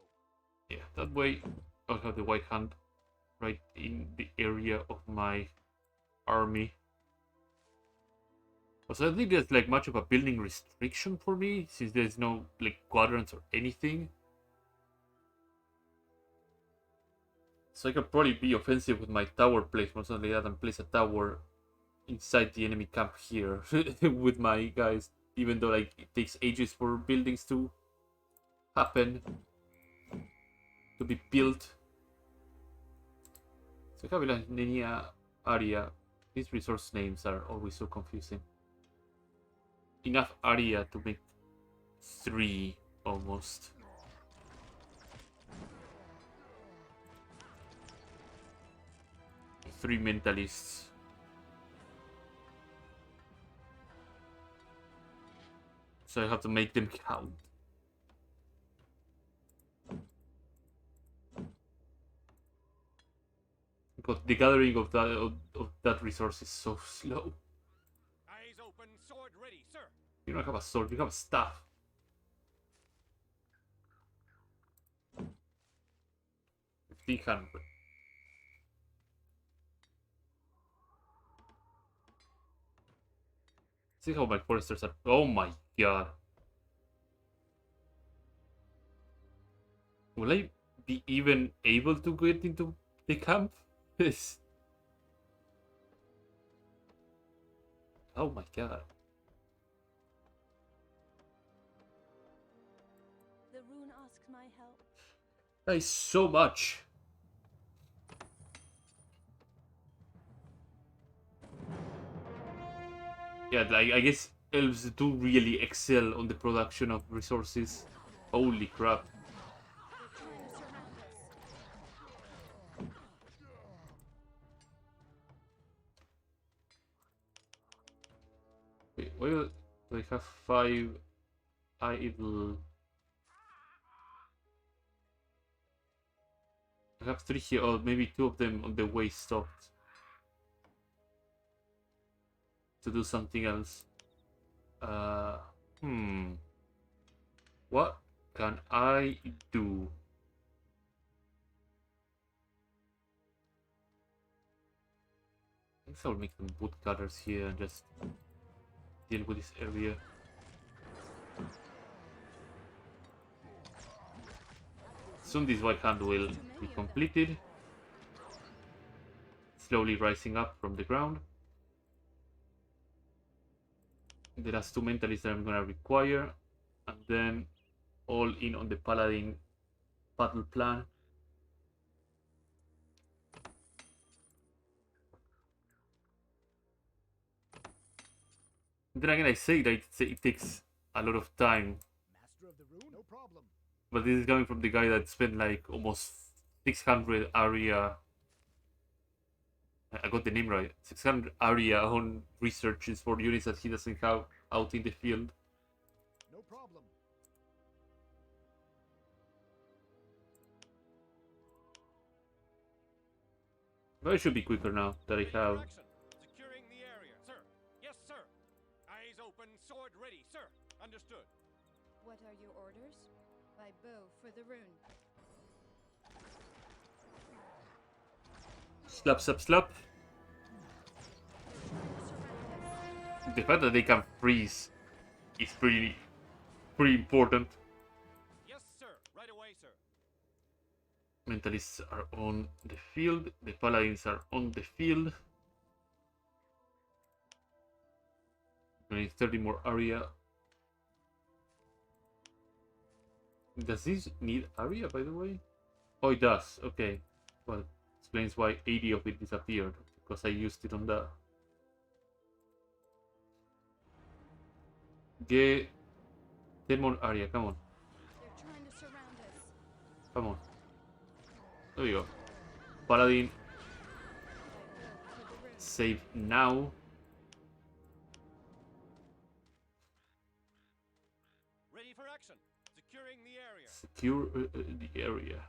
Yeah, that way I'll have the white hand right in the area of my army. Also, I don't think there's like much of a building restriction for me, since there's no like quadrants or anything. So I could probably be offensive with my tower placement, something like that, and place a tower inside the enemy camp here with my guys, even though like it takes ages for buildings to happen, to be built. So Kavilania area, these resource names are always so confusing. Enough area to make 3 almost. Three mentalists. So I have to make them count. Because the gathering of that resource is so slow. Eyes open, sword ready, sir. You don't have a sword, you have a staff. 1500. See how my foresters are. Oh my god. Will I be even able to get into the camp? Yes. Oh my god. The rune asks my help. That is so much. Yeah, like, I guess elves do really excel on the production of resources. Holy crap. They're trying to surround us. Wait, why do I have 5 idle? I have 3 here. Oh, maybe 2 of them on the way stopped to do something else. Uh, hmm. What can I do? I guess I'll make them woodcutters here and just deal with this area. Soon this white hand will be completed. Slowly rising up from the ground. The last 2 mentalists that I'm gonna require. And then all in on the paladin battle plan. Then again, I say that it takes a lot of time, Master of the rune, no problem. but this is coming from the guy that spent like almost 600 area. I got the name right. 600 area on researches for units that he doesn't have out in the field. No problem. But it should be quicker now that I have. Direction. Securing the area, sir. Yes, sir. Eyes open, sword ready, sir. Understood. What are your orders? By bow for the rune. Slap, slap, slap. They're trying to surround us. The fact that they can freeze is pretty important. Yes, sir. Right away, sir. Mentalists are on the field. The paladins are on the field. I need 30 more area. Does this need area, by the way? Oh, it does. Okay. Well, explains why 80 of it disappeared. Because I used it on that. Get 10 more area. Come on. They're trying to surround us. Come on. There we go. Paladin, By bow for the rune. save now. Ready for action. Securing the area. Secure the area.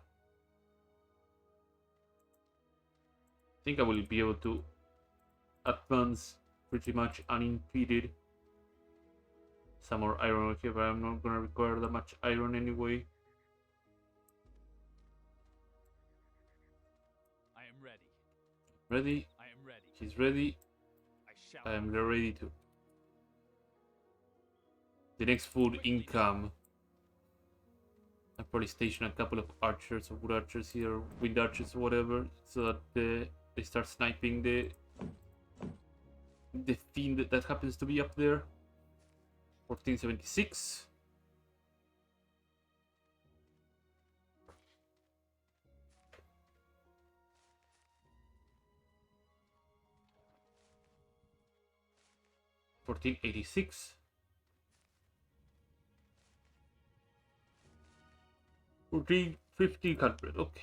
I think I will be able to advance pretty much unimpeded. Some more iron here, but I'm not gonna require that much iron anyway. I am ready. Ready? I am ready. He's ready. I shall. I am ready too. The next food income. I'll probably station a couple of archers or wood archers here, wind archers or whatever, so that they start sniping the fiend that happens to be up there. 1476. $14.86. 1500. Okay.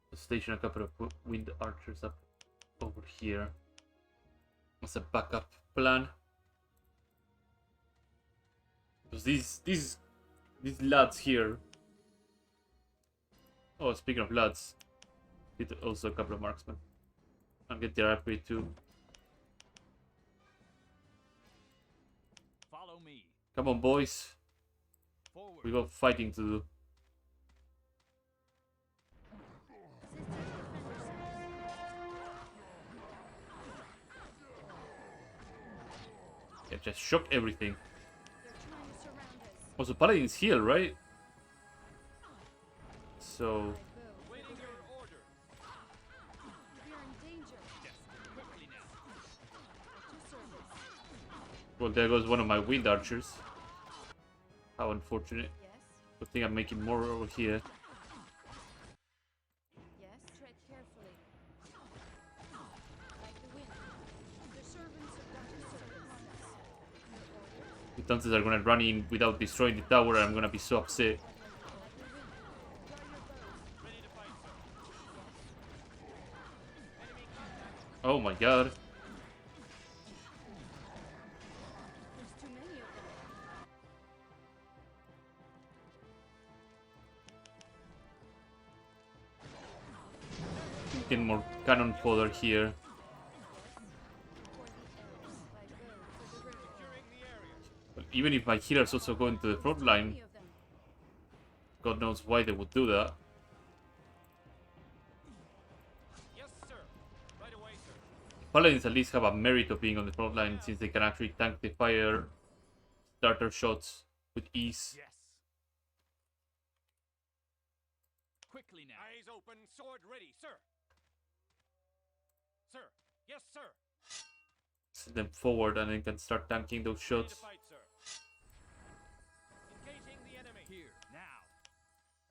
Let's station a couple of wind archers up over here as a backup plan. Because these lads here. Oh, speaking of lads, get also a couple of marksmen and get their upgrade too. Follow me. Come on, boys. Forward. We got fighting to do. Yeah, just shock everything. They're trying to surround us. Also, Paladins heal, right? So, I will. Waiting your orders. We are in danger. Yes, quickly now. At your service. well, there goes one of my wind archers. How unfortunate. Yes. Good thing I'm making more over here. Yes. Tread carefully. Like the wind. The servants of Dr. Service. Your orders. The Tances are gonna run in without destroying the tower, and I'm gonna be so upset. Like the wind. Draw your bows. Ready to fight, sir. Enemy contact. Oh my god. There's too many of them. Get more cannon fodder here. For the elves. I will. For the river. Securing the area. But even if my healers also go into the front line, Many of them. God knows why they would do that. Yes, sir. Right away, sir. Paladins at least have a merit of being on the front line since they can actually tank the fire starter shots with ease. Yes. Quickly now. Eyes open, sword ready, sir. Sir. Yes, sir. Send them forward and then can start tanking those Ready to shots. fight, sir. Engaging the enemy. Here, now.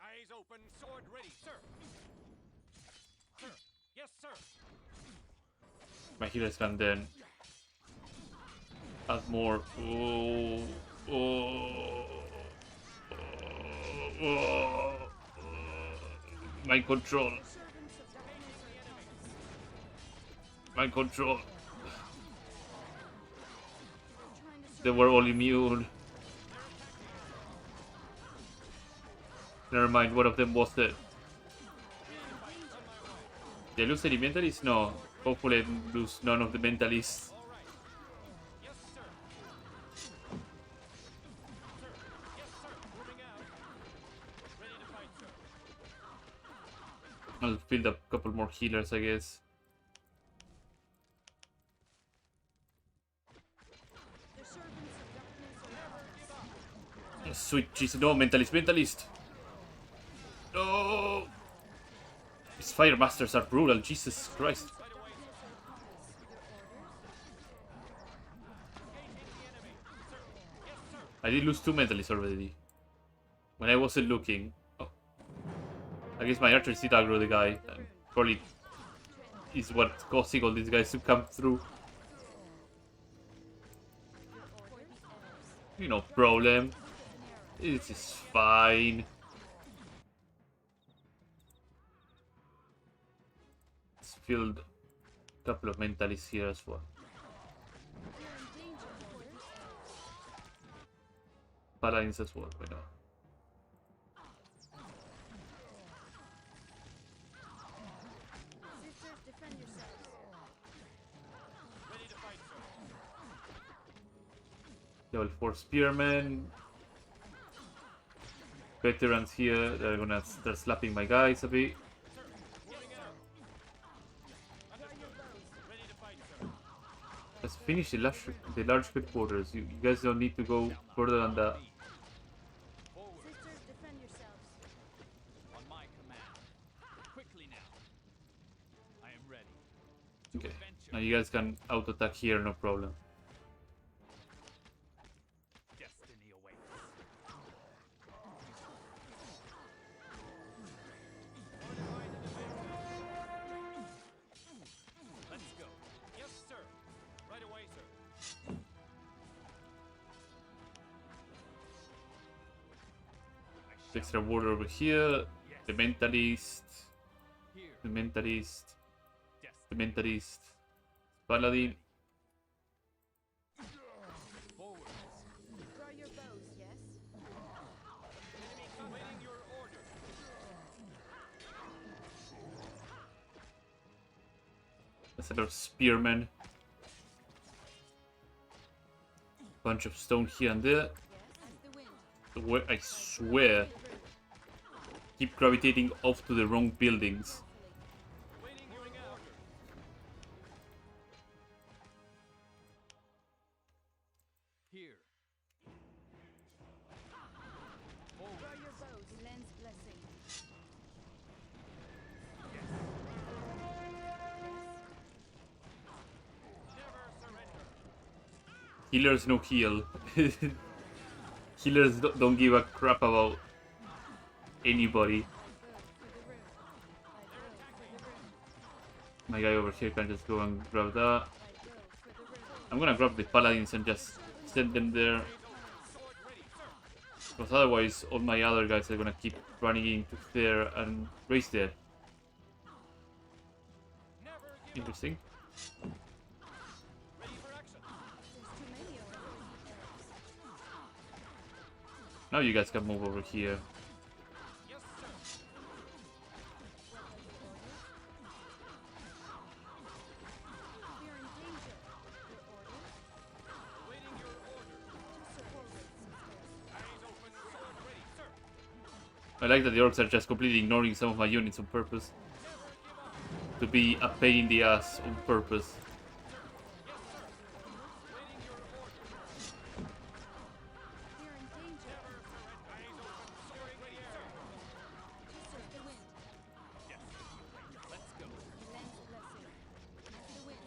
Eyes open, sword ready, sir. Sir. Yes, sir. My healers can then add more. Oh, oh, oh, oh. Mind control. Servants of darkness are helpless. Mind control. They're trying to They were all immune. Never mind, one of them was dead. Did I lose any mentalists? No. Hopefully I didn't lose none of the mentalists. All right. Yes, sir. Sir. Yes, sir. Moving out. Ready to fight, sir. I'll build up a couple more healers, I guess. The servants of darkness are Oh, sweet Jesus, no, mentalist, mentalist! No! These fire masters are brutal, Jesus Christ. Right away, sir. Engaging the enemy. Sir. Yes, sir. I did lose 2 mentalists already. When I wasn't looking. Oh. I guess my archers did aggro the guy. And probably is what causing all these guys to come through. No problem. This is fine. Let's build a couple of mentalists here as well. We're in danger, orders. Paladins as well, why not? Sisters, defend yourselves. Ready to fight, sir. Level 4 spearmen. Veterans here, they're gonna start slapping my guys a bit. Moving out. Understood. Ready to fight, sir. Let's finish the large headquarters. You guys don't need to go further than that. Forward. Sisters, defend yourselves. On my command. Quickly now. I am ready. Okay. Now you guys can auto attack here, no problem. Destiny awaits. Let's go. Yes, sir. Right away, sir. Extra water over here. The mentalist. Here. The mentalist. The Destiny. mentalist. Paladin. Forward. Draw your bows, yes? Enemy awaiting your order. That's another spearman. Bunch of stone here and there. Yes. As the wind. I swear, keep gravitating off to the wrong buildings. Awaiting your order. Here. Draw your bows. Lens blessing. Never surrender. Healers no heal. Healers don't give a crap about anybody. My guy over here can just go and grab that. I'm gonna grab the paladins and just send them there. Because otherwise all my other guys are gonna keep running into there and race there. Interesting. Ready for action. Now you guys can move over here. Yes, sir. We're in danger. Your orders? Awaiting your order. Eyes open, sword ready, sir. I like that the orcs are just completely ignoring some of my units on purpose. To be a pain in the ass on purpose. We're in danger. Eyes open, sword ready, sir. To serve the wind. Let's go. Lens blessing. To the wind.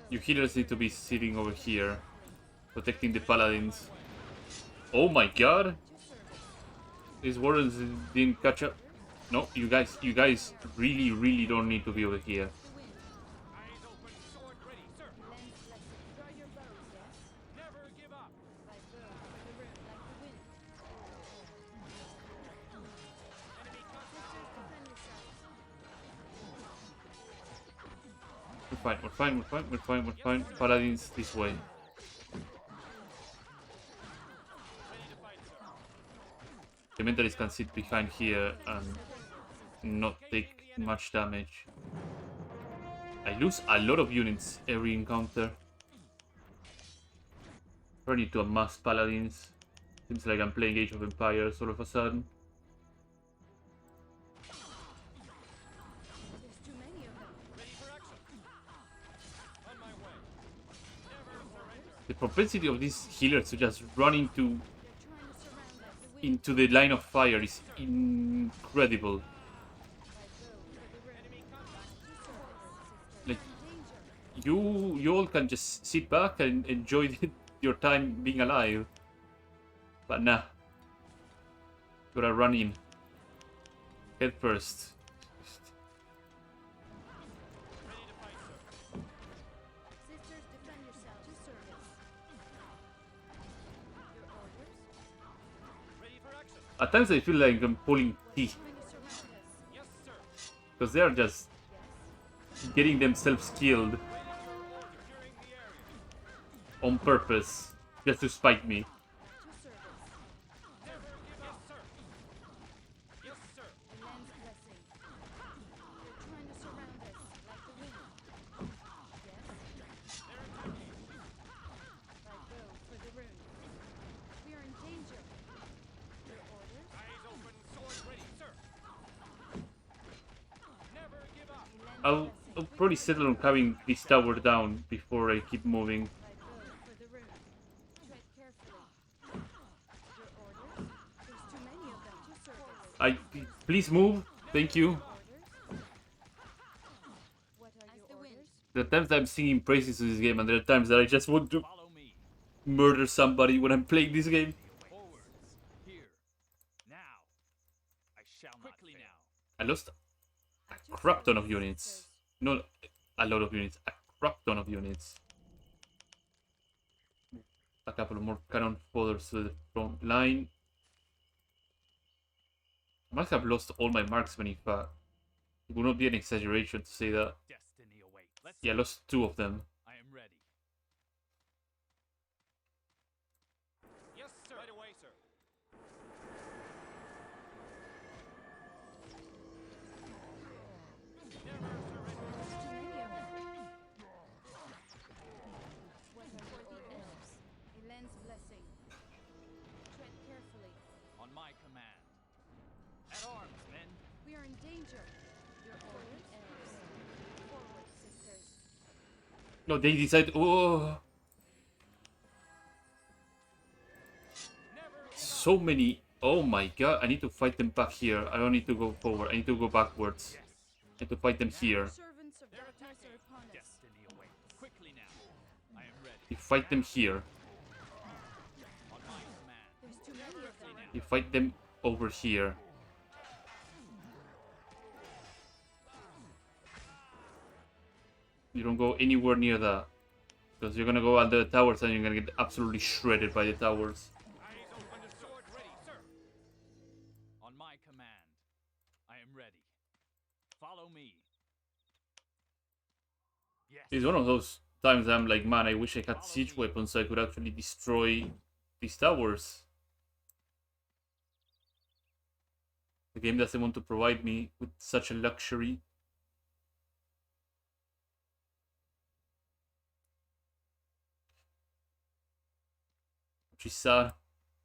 You healers need to be sitting over here, protecting the paladins. Oh my god! These wardens didn't catch up. No, you guys really don't need to be over here. Eyes open, sword ready, sir. Lens blessing. Draw your bows, yes? Never give up. I will for the room like the wind. Enemy contact. Sisters, defend yourselves. We're fine. Paladins this way. Ready to fight, sir. The mentalists can sit behind here and not take much damage. I lose a lot of units every encounter. Turn into a mass paladins. Seems like I'm playing Age of Empires all of a sudden. There's too many of them. Ready for action. On my way. Never surrender. The propensity of these healers to just run into They're trying to surround like the wind. into the line of fire is incredible. Like you all can just sit back and enjoy your time being alive. But nah. Gotta run in. Head first. Ready to fight, sir. Sisters, defend yourselves to service. Your orders? Ready for action. At times I feel like I'm pulling teeth. Trying to surround us. Yes, sir. Because they are just Yes. getting themselves killed Waiting your order. Securing the area. on purpose. Just to spite me. To service. Never give up. Yes, sir. Yes, sir. The lens blessing. They're trying to surround us like the wind. Yes. They're attacking. I will for the room. We are in danger. Your orders? Eyes open, sword ready, sir. Never give up. Lens I'll blessing. probably settle on having this tower down before I keep moving. I will for the room. Tread carefully. Your orders? There's too many of them. To service. Please move. Thank you. Orders? What are your orders? There are times I'm singing praises to this game, and there are times that I just want to Follow me. murder somebody when I'm playing this game. Forwards. Here. Now. I shall quickly not fail. I lost a crap ton of units. Not a lot of units, a crap ton of units. A couple more cannon fodders to the front line. I must have lost all my marksmen if it would not be an exaggeration to say that. Destiny awaits. Let's Yeah, I lost 2 of them. I am ready. Yes, sir. Right away, sir. Never surrender. There's too many of them. What are for the elves? A lens blessing. Tread carefully. On my command. At arms, men. We are in danger. Your orders? Elves. Forward, sisters. No, they decide. Oh, so many. Oh my god, I need to fight them back here. I don't need to go forward. I need to go backwards. I need to fight them here. Servants of darkness are upon us. Destiny awaits. Quickly now. I am ready. You fight them here. On my command. There's too many of them. You fight them over here. You don't go anywhere near that. Because you're gonna go under the towers and you're gonna get absolutely shredded by the towers. Eyes open and sword ready, sir. On my command. I am ready. Follow me. Yes. It's one of those times I'm like, man, I wish I had siege weapons so I could actually destroy these towers. The game doesn't want to provide me with such a luxury. Which is sad.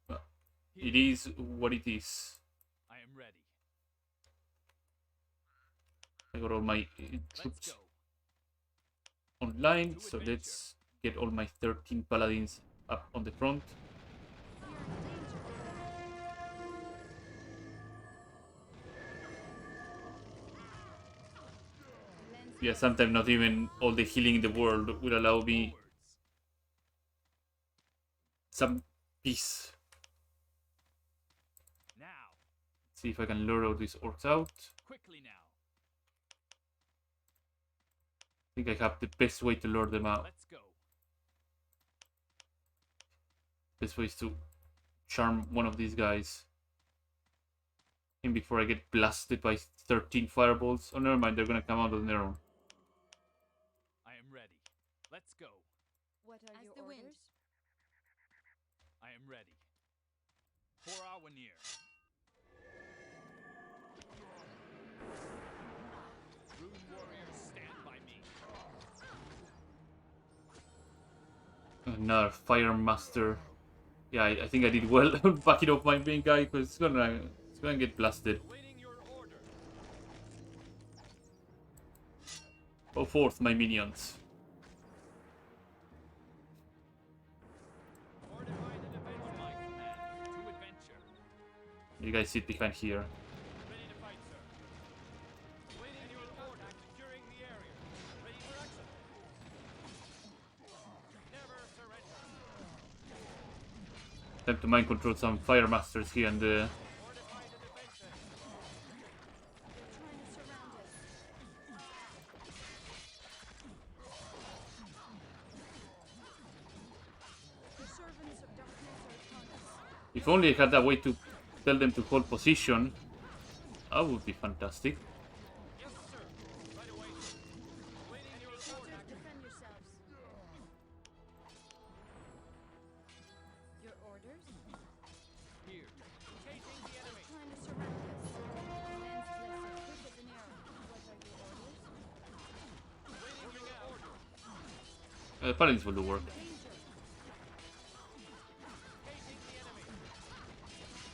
But it is what it is. I am ready. I got all my Let's troops go. online, so let's get all my 13 paladins up on the front. Yeah, sometimes not even all the healing in the world will allow me some peace. Now. See if I can lure all these orcs out. Quickly now. I think I have the best way to lure them out. Let's go. Best way is to charm one of these guys. And before I get blasted by 13 fireballs. Oh, never mind, they're gonna come out on their own. I am ready. Let's go. What are As your the wind. orders? I am ready. For our near. Rune warriors, stand by me. Another fire master. Yeah, I think I did well backing off my main guy because it's gonna get blasted. Awaiting your order. Go forth, my minions. Fortify the defense on my command. To adventure. You guys sit behind here. Ready to fight, sir. Awaiting your order. Securing the area. Ready for action. Never surrender. Time to mind control some fire masters here and there. Fortify the defenses. They're trying to surround us. The servants of darkness are upon us. If only I had a way to tell them to hold position, that would be fantastic. Yes, sir. Right away. Awaiting your order. Soldiers, defend yourselves. Your orders? Here. Engaging the enemy. Trying to surround us. Lance blessed, quick as an arrow. What are your orders? Awaiting your order. Paladins will do work. Danger. Engaging the enemy.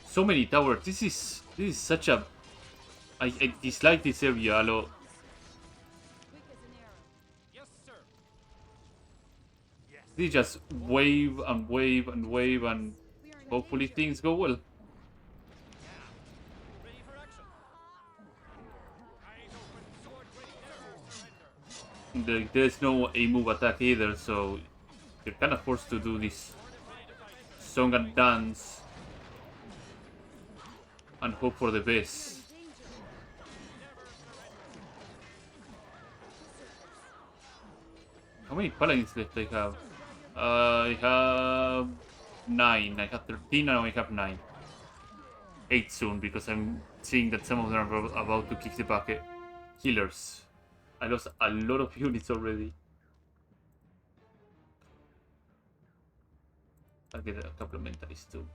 So many towers. This is such a. I dislike this area a lot. Quick as an arrow. Yes, sir. Yes. They just wave and wave and wave and We are in hopefully danger. things go well. Ready for action. Eyes open. Sword ready. Never surrender. There's no a move attack either, so you're kind of forced to do this song and dance and hope for the best. How many paladins left I have? I have 9. I had 13, now I have 9. 8 soon, because I'm seeing that some of them are about to kick the bucket. Healers. I lost a lot of units already. I'll get a couple of mentalists too.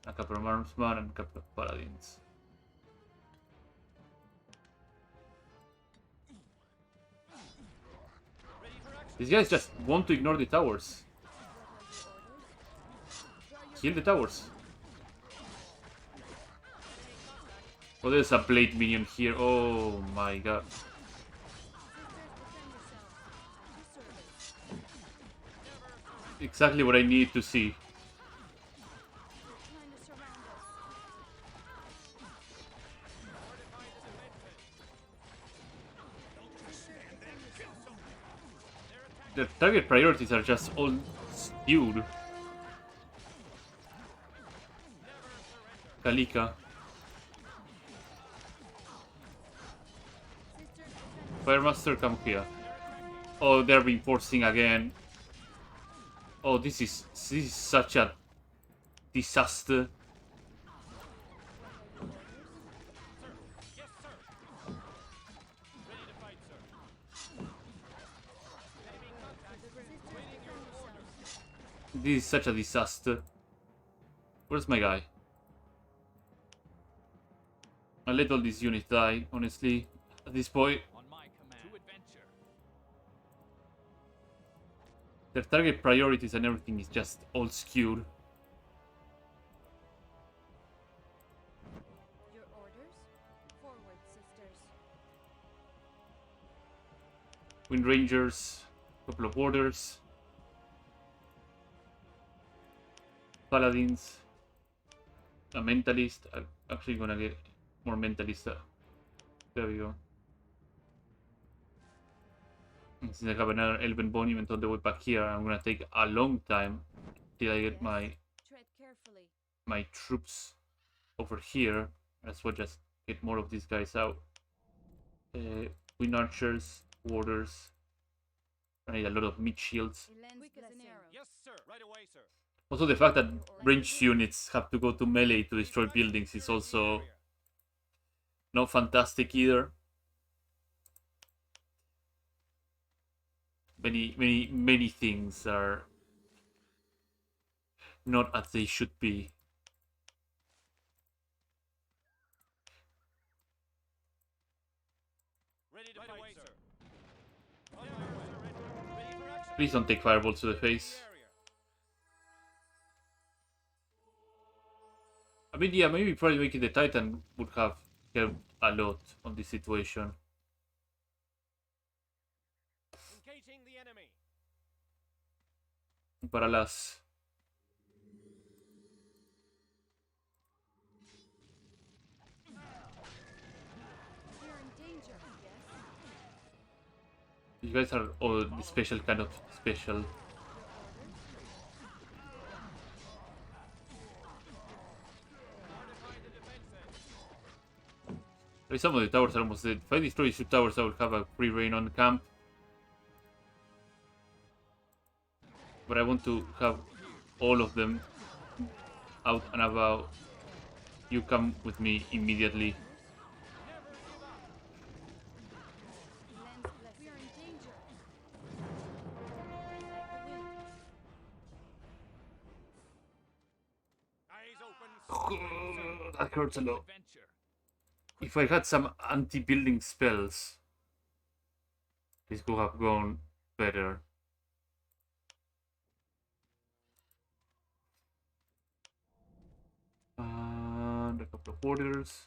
A couple of marksmen and a couple of paladins. These guys just want to ignore the towers. Kill the towers. Oh, there's a blade minion here. Oh my god. Exactly what I need to see. Trying to surround Target priorities are just all skewed. Kalika. Sisters defend. Firemaster, come here. Oh, they're reinforcing again. Oh, this is such a disaster. Yes, sir. Ready to fight, sir. Enemy contact. Waiting your orders. This is such a disaster. Where's my guy? I let all these units die, honestly. At this point, On my command. To adventure. their target priorities and everything is just all skewed. Your orders? Forward, sisters. Wind Rangers, couple of warders, Paladins, a Mentalist. I'm actually gonna get more Mentalist. There we go. And since I have another Elven Monument on the way back here, I'm gonna take a long time till I get Yes. my Tread carefully. troops over here. As well, just get more of these guys out. Wind Archers, Warders. I need a lot of meat shields. A lens Quick as an blessing. arrow. Yes, sir. Right away, sir. Also, the fact that ranged units have to go to melee to destroy buildings is also not fantastic either. Many things are not as they should be. Ready to fight, sir. On my way. Ready for action. Please don't take fireballs to the face. Area. I mean, yeah, maybe probably making the Titan would have helped a lot on this situation. Engaging the enemy. But alas, We are in danger. Yes. you guys are all the special kind of special. Fortify the defenses. Some of the towers are almost dead. If I destroy two towers, I will have a free reign on the camp. But I want to have all of them out and about. You come with me immediately. Lens blessing. We are in danger. Like the wind. Eyes open. That hurts a lot. Adventure. If I had some anti-building spells, this could have gone better. And a couple of orders.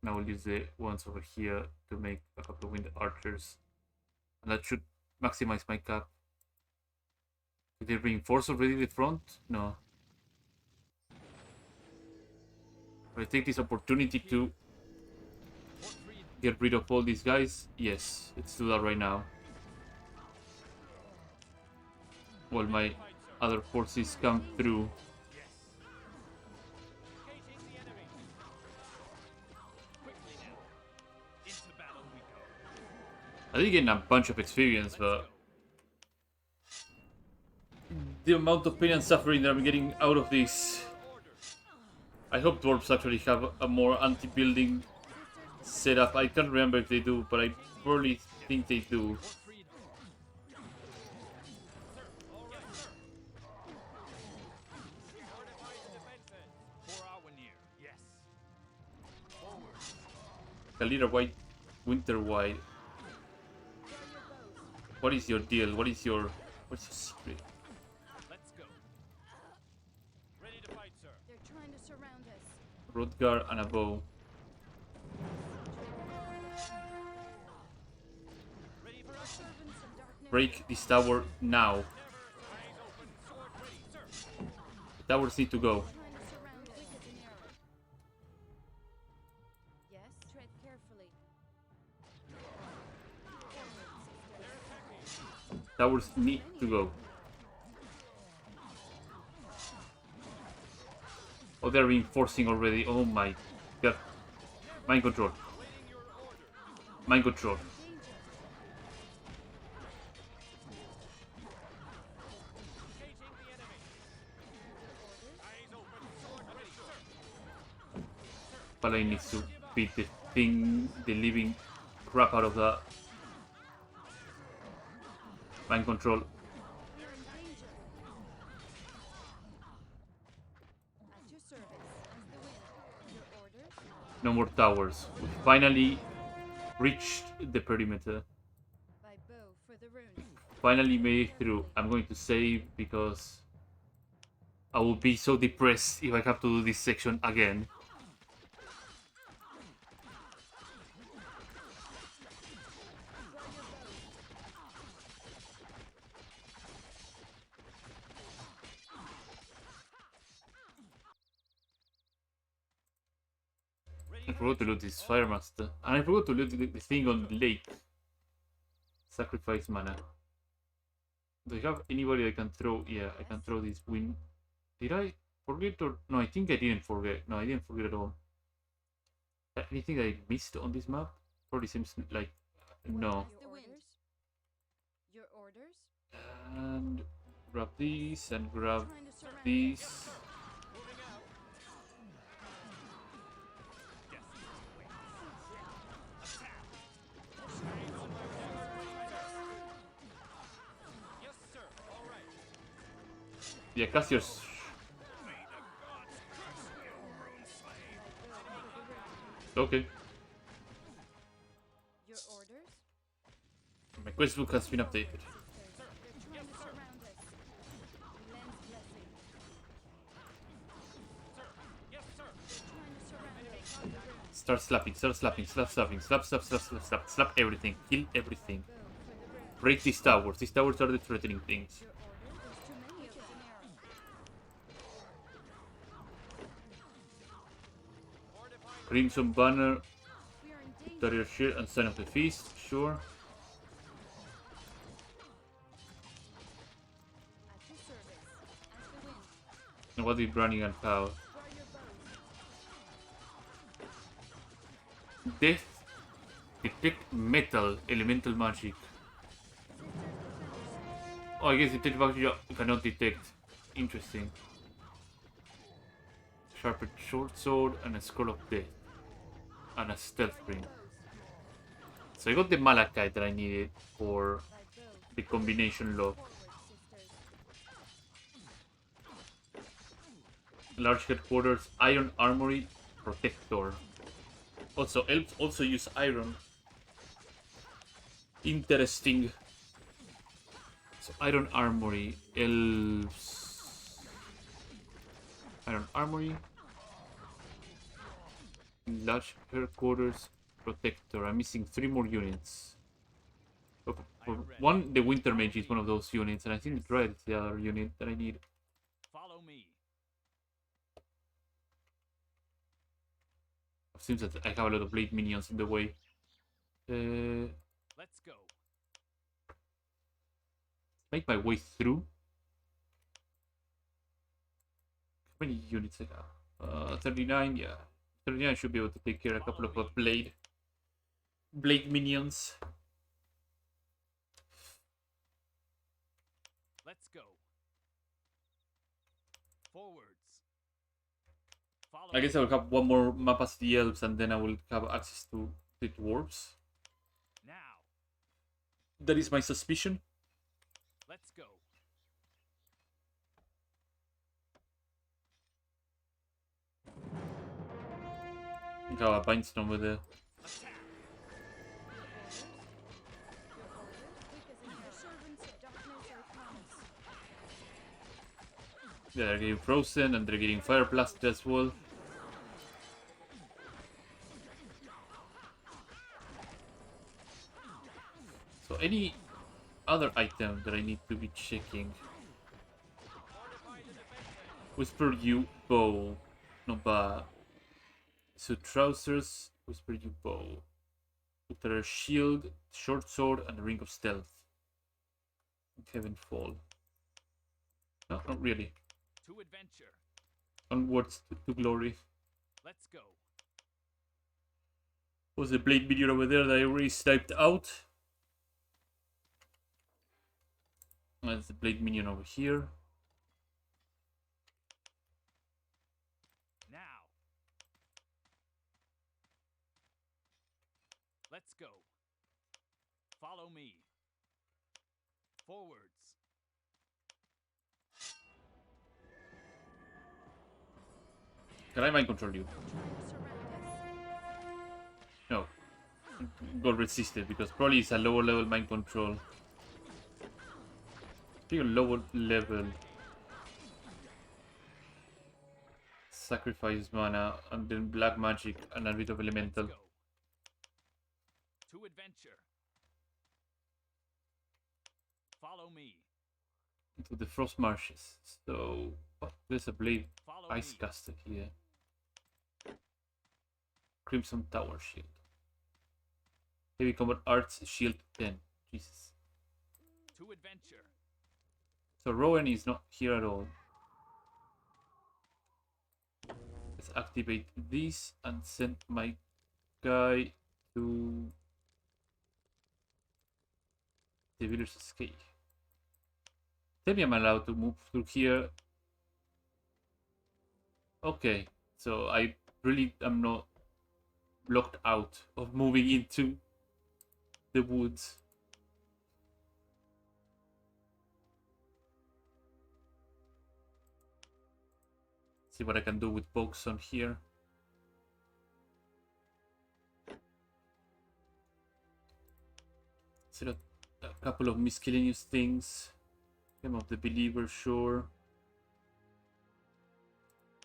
Now we'll use the ones over here to make a couple of wind archers. And that should maximize my cap. Did they reinforce already the front? No. I take this opportunity to get rid of all these guys. Yes, let's do that right now. While my other forces come through. Engaging the enemy. Quickly now. Into battle we go. I did get a bunch of experience, but the amount of pain and suffering that I'm getting out of this. I hope dwarves actually have a more anti-building setup. I can't remember if they do, but I probably think they do. For freedom. Sir. All right, sir. Fortify the defenses. For our near. Yes. Kalira White, Winter White. What is your deal? What's your secret? Let's go. Ready to fight, sir. They're trying to surround us. Rodgar and a bow. Ready for action. Servants of darkness. Break this tower now. Eyes open. Sword ready, sir. The towers need to go. Trying to surround us. Quick as an arrow. Yes. Tread carefully. Forward, sisters. Towers need to go. Oh, they're reinforcing already. Oh my god. Mind control. Mind control. Palai needs to beat the living crap out of that. Mind control. We're in danger. At your service. As the wind. Your orders? No more towers. We finally reached the perimeter. By bow for the rune. Finally made it through. I'm going to save because I will be so depressed if I have to do this section again. I forgot to loot this Firemaster. And I forgot to loot the thing on the lake. Sacrifice mana. Do I have anybody I can throw? Yeah, I can throw this wind. Did I forget or... No, I think I didn't forget. No, I didn't forget at all. Anything I missed on this map? Probably seems like... No. Your orders? Your orders? And grab these and grab Trying to surround these. Yes, sir. All right. Yeah, Cassius. Okay. Your orders? My quest book has been updated. They're trying to surround us. Lens blessing. Yes, sir. They're trying to surround us. Start slapping, start slapping, slap slapping, slap, slap, slap, slap, slap, slap everything, kill everything. Bow for the rune. Break these towers. These towers are the threatening things. Your orders? There's too many of an arrow. Crimson Banner, We are in danger. Victoria Shield, and Sign of the Feast. Sure. At your service. As the wind. And what is running and power? Draw your bows. Death. Detect metal, elemental magic. Oh, I guess detect magic you cannot detect. Interesting. Sharpened short sword and a scroll of death. And a stealth ring. So I got the malachite that I needed for By bow. the combination lock. Forward, sisters. Large headquarters, iron armory, protector. Also, elves also use iron. Interesting. So iron armory, elves. Iron armory. Large headquarters, protector. I'm missing 3 more units. Okay, for one, the winter mage is one of those units, and I think the dread is the other unit that I need. Follow me. Seems that I have a lot of blade minions in the way. Let's go. Make my way through. How many units I have? 39, yeah. 39 should be able to take care of a couple of blade minions. Let's go. Forwards. Follow I guess I will have one more map as the elves, and then I will have access to the dwarves. now. That is my suspicion. Let's go. I have a Bindstone over there. Attack. Yeah, they're getting frozen and they're getting fire blasted as well. So any other item that I need to be checking? Whisper you bow. Not bad. So trousers, whisper you bow. With a shield, short sword, and a ring of stealth. Heavenfall. No, not really. To adventure. Onwards to glory. Let's go. Was the blade minion over there that I already sniped out? That's the blade minion over here. Now. Let's go. Follow me. Forwards. Can I mind control you? No. Got resisted because probably it's a lower level mind control. I think a lower level. Sacrifice mana and then black magic and a bit of elemental. Let's go. To adventure. Follow me. To the frost marshes. So there's a blade Follow ice me. caster here. Crimson Tower Shield. Heavy Combat Arts Shield 10. Jesus. To adventure. So Rowan is not here at all. Let's activate this and send my guy to the village escape. Tell me I'm allowed to move through here. Okay, so I really am not blocked out of moving into the woods. See what I can do with box on here. Set up a couple of miscellaneous things. Gem of the Believer, sure.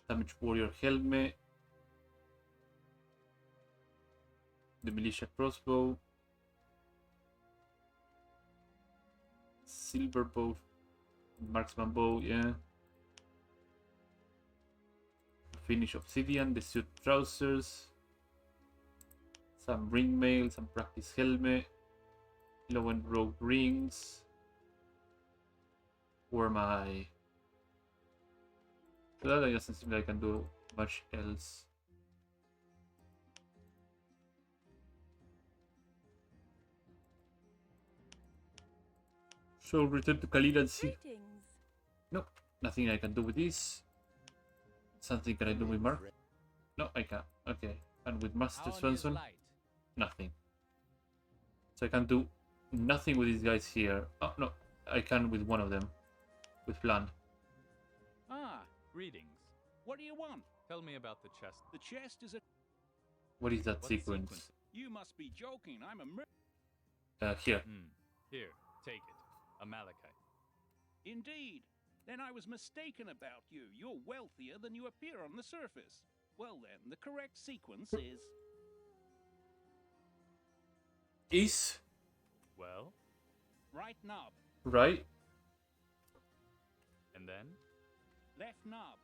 Damage Warrior Helmet. The Militia Crossbow. Silver Bow. Marksman Bow, yeah. Finish Obsidian, the Suit Trousers. Some Ring Mail, some Practice Helmet. Low and Rogue Rings. Where am I? So that doesn't seem like I can do much else. So return to Khalid and see. Greetings. Nope, nothing I can do with this. Something can I do with Mark? No, I can't. Okay, and with Master How is Swanson, light? nothing. So I can do nothing with these guys here. Oh no, I can with one of them, with Plan. Ah, Greetings. what do you want? Tell me about the chest. The chest is a... What is that What sequence? sequence? You must be joking. I'm a Here. Here, take it. A malachite. Indeed. Then I was mistaken about you. You're wealthier than you appear on the surface. Well then, the correct sequence is... Is Well, right knob, right. and then? left knob,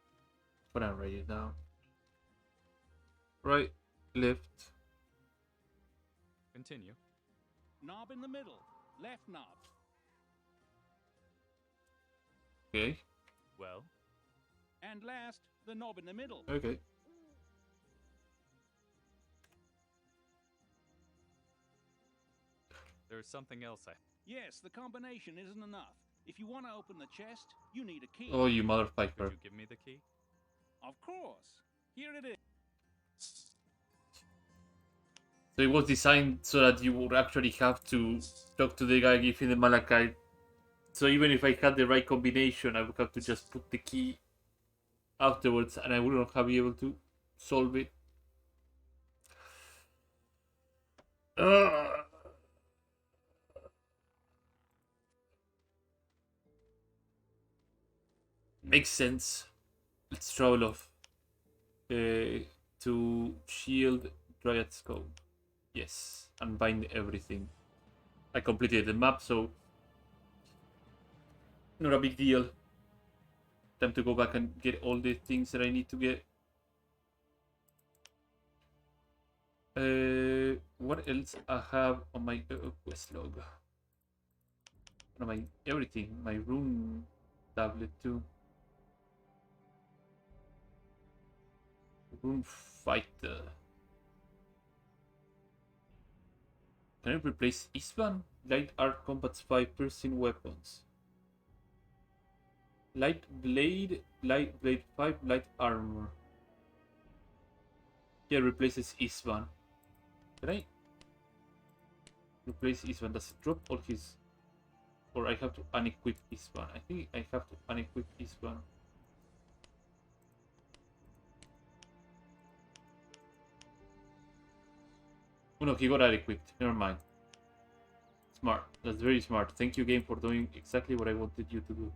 But I'll write it down. Right, left. Continue. knob in the middle, left knob, Okay. Well, and last, the knob in the middle. Okay. there's something else I... Yes, the combination isn't enough. If you want to open the chest, you need a key. Oh, you Could motherfucker. you give me the key? Of course. Here it is. So it was designed so that you would actually have to talk to the guy, give him the malachite. So even if I had the right combination, I would have to just put the key afterwards, and I wouldn't have been able to solve it. Ugh. Makes sense. Let's travel off to Shield Dryad Scope. Yes, and bind everything. I completed the map, so not a big deal. Time to go back and get all the things that I need to get. What else I have on my quest log? No, my everything. My rune tablet too. Rune fighter. Can I replace Isvan? Light art combats 5 piercing weapons. Light blade 5, light armor. Yeah, replaces Isvan. Can I replace Isvan? Does it drop all his... Or I have to unequip Isvan? I think I have to unequip Isvan. Oh no, he got unequipped. Never mind. Smart. That's very smart. Thank you, game, for doing exactly what I wanted you to do.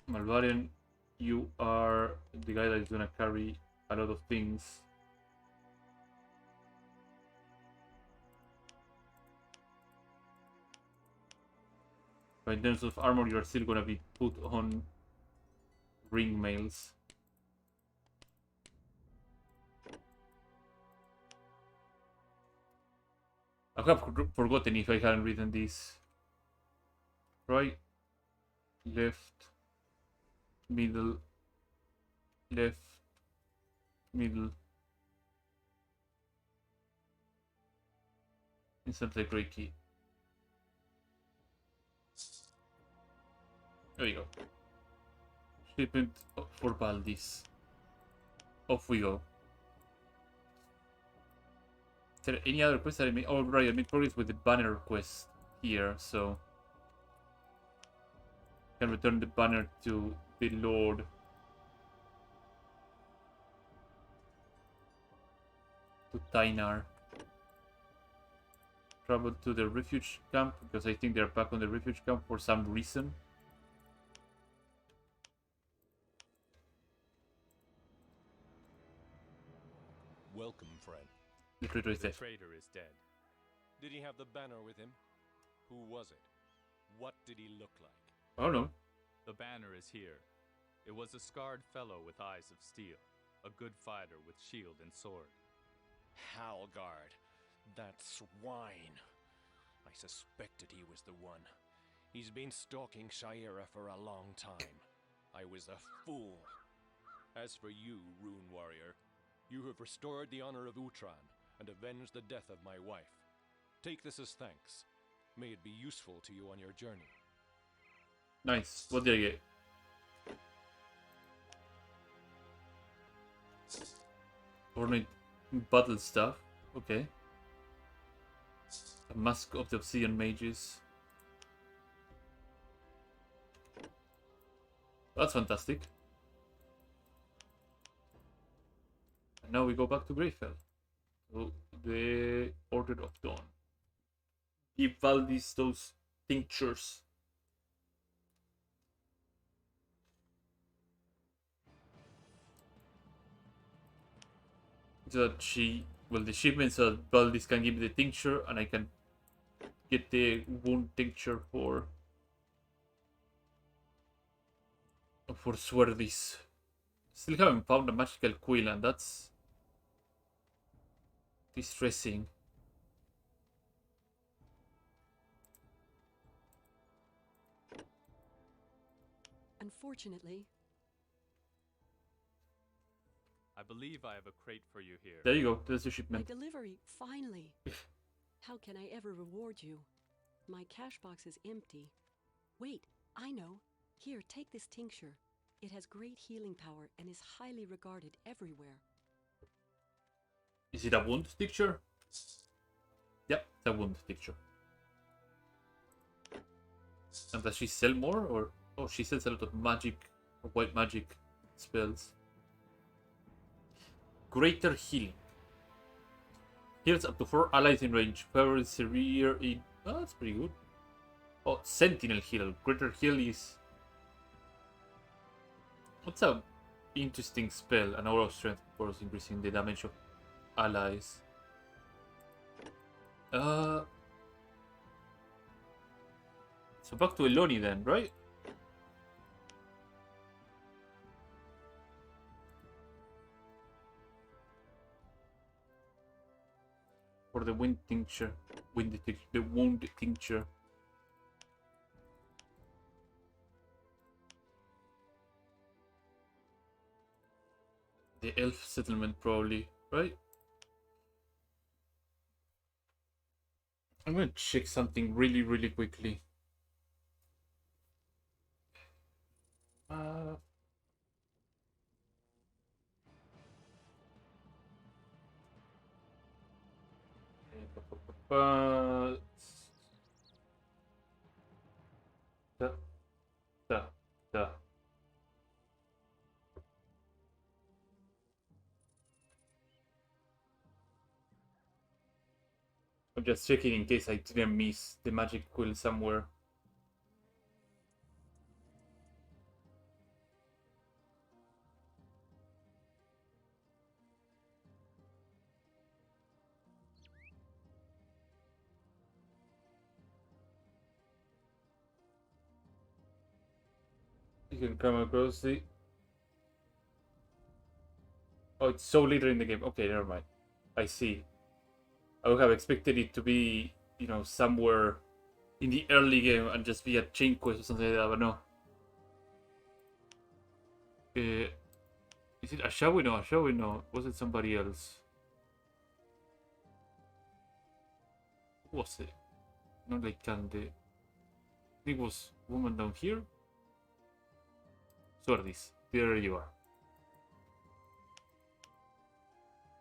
Malvarian, you are the guy that is gonna carry a lot of things. But in terms of armor, you're still gonna be put on ring mails. I have forgotten if I hadn't written this. Right, left, middle, left, middle. Insert the great key. There we go. Shipment for Baldis. Off we go. Is there any other quest that I made? Oh, right, I made progress with the banner quest here, so I can return the banner to the Lord. To Tainar. Travel to the refuge camp, because I think they're back on the refuge camp for some reason. Welcome, friend. The traitor is The dead. traitor is dead. Did he have the banner with him? Who was it? What did he look like? I don't know. The banner is here. It was a scarred fellow with eyes of steel, a good fighter with shield and sword. Halgard. That swine. I suspected he was the one. He's been stalking Shira for a long time. I was a fool. As for you, Rune Warrior, you have restored the honor of Utran and avenged the death of my wife. Take this as thanks. May it be useful to you on your journey. Nice. What did I get? Ornate battle stuff. Okay. A mask of the Obsidian Mages. That's fantastic. And now we go back to Greyfell. So the Order of Dawn. Give Valdis those tinctures. So that the shipment, so that Valdis can give me the tincture and I can get the wound tincture for Swerdis. Still haven't found a magical quill, and that's distressing. Unfortunately, I believe I have a crate for you here. There you go, there's the my shipment. delivery, finally. How can I ever reward you? My cash box is empty. Wait, I know. Here, take this tincture. It has great healing power and is highly regarded everywhere. Is it a wound tincture? Yep, it's a wound tincture. And does she sell more, or oh, she sells a lot of magic or white magic spells. Greater healing. Heals up to 4 allies in range. Power severe in... Oh, that's pretty good. Oh, Sentinel heal. Greater heal is... What's a interesting spell? An aura of strength, of course, increasing the damage of allies. So back to Eloni then, right? For for the wind tincture. The wound tincture. The elf settlement, probably, right? I'm gonna check something really quickly. Uh, da, da, da. I'm just checking in case I didn't miss the magic quill somewhere. You can come across the... Oh, it's so later in the game. Okay, never mind. I see. I would have expected it to be, you know, somewhere in the early game and just be a chain quest or something like that, but no. Is it Ashawi? No, Ashawi, no. Was it somebody else? Who was it? Not like Kande. I think it was woman down here. Swordis, there you are.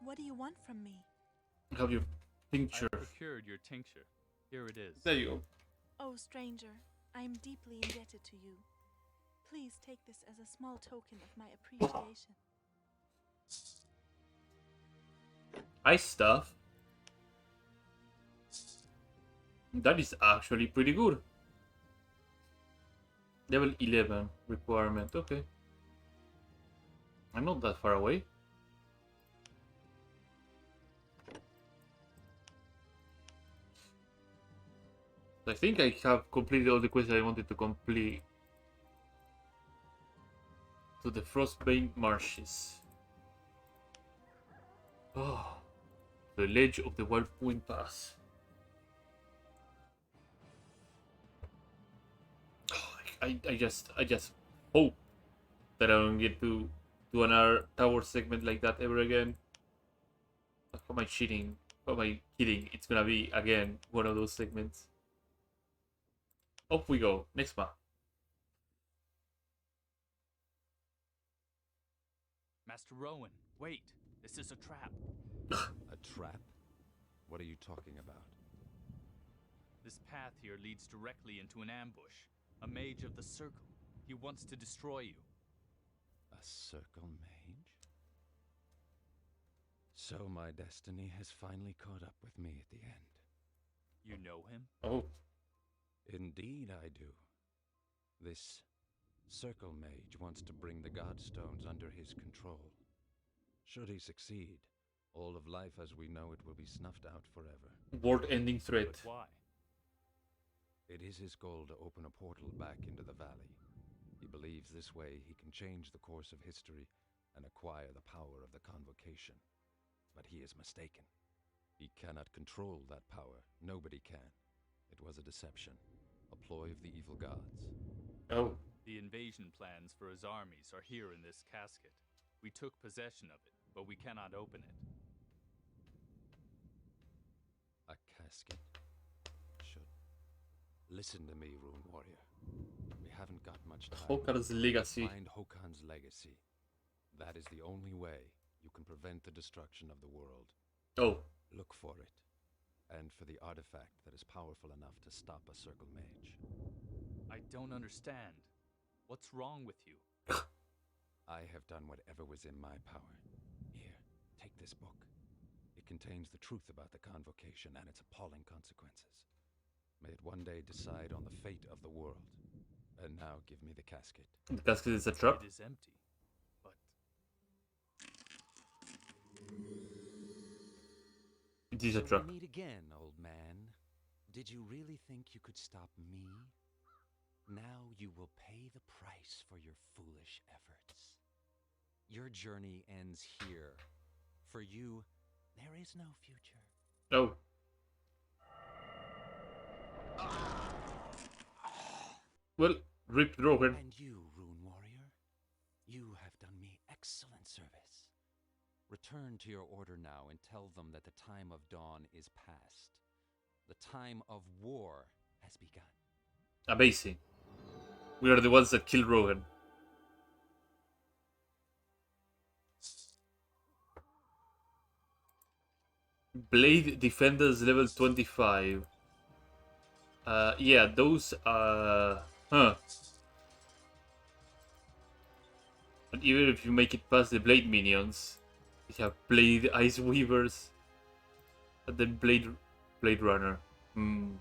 What do you want from me? Have your I tincture. procured your tincture. Here it is. There you go. Oh, stranger, I am deeply indebted to you. Please take this as a small token of my appreciation. Ice stuff. That is actually pretty good. Level 11 requirement. Okay. I'm not that far away. I think I have completed all the quests I wanted to complete. To the Frostbane Marshes. Oh, the ledge of the Wild Pass. Oh, I just hope that I don't get to do another tower segment like that ever again. How am I cheating? How am I kidding? It's gonna be again one of those segments. Off we go. Next map. Master Rowan, wait. This is a trap. A trap? What are you talking about? This path here leads directly into an ambush. A mage of the circle. He wants to destroy you. A circle mage? So my destiny has finally caught up with me at the end. You know him? Oh. Indeed I do. This circle mage wants to bring the Godstones under his control. Should he succeed, all of life as we know it will be snuffed out forever. World-ending threat. But why? It is his goal to open a portal back into the valley. He believes this way he can change the course of history and acquire the power of the Convocation. But he is mistaken. He cannot control that power. Nobody can. It was a deception, a ploy of the evil gods. Oh. The invasion plans for his armies are here in this casket. We took possession of it, but we cannot open it. A casket. Should listen to me, Rune Warrior. We haven't got much time. Hokar's legacy. Find Hokan's legacy. That is the only way you can prevent the destruction of the world. Oh. Look for it. And for the artifact that is powerful enough to stop a circle mage. I don't understand. What's wrong with you? I have done whatever was in my power. Here, take this book. It contains the truth about the Convocation and its appalling consequences. May it one day decide on the fate of the world. And now give me the casket. The casket is a trap? It is empty. But it is a So trap. we meet again, old man. Did you really think you could stop me? Now you will pay the price for your foolish efforts. Your journey ends here. For you, there is no future. Oh. Well, rip Rohan. And you, Rune Warrior, you have done me excellent service. Return to your order now and tell them that the time of dawn is past. The time of war has begun. Amazing. We are the ones that killed Rohan. Blade Defenders level 25. Yeah, those huh. And even if you make it past the Blade minions, you have Blade Ice Weavers, and then Blade Runner. Hmm.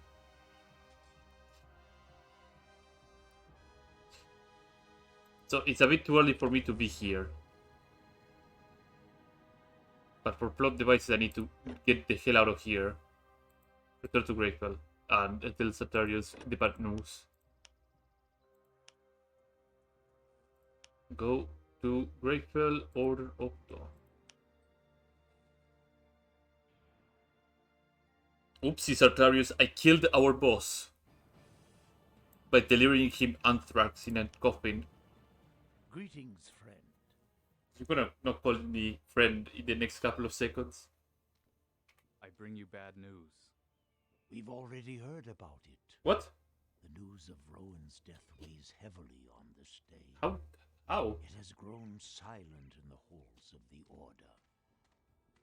So it's a bit too early for me to be here. But for plot devices, I need to get the hell out of here. Return to Greyfell and tell Satarius the bad news. Go to Greyfell, Order of Dawn. Oopsie, Sartarius, I killed our boss by delivering him anthrax in a coffin. Greetings, friend. You're gonna not call me friend in the next couple of seconds. I bring you bad news. We've already heard about it. What? The news of Rowan's death weighs heavily on this day. How? It has grown silent in the halls of the Order.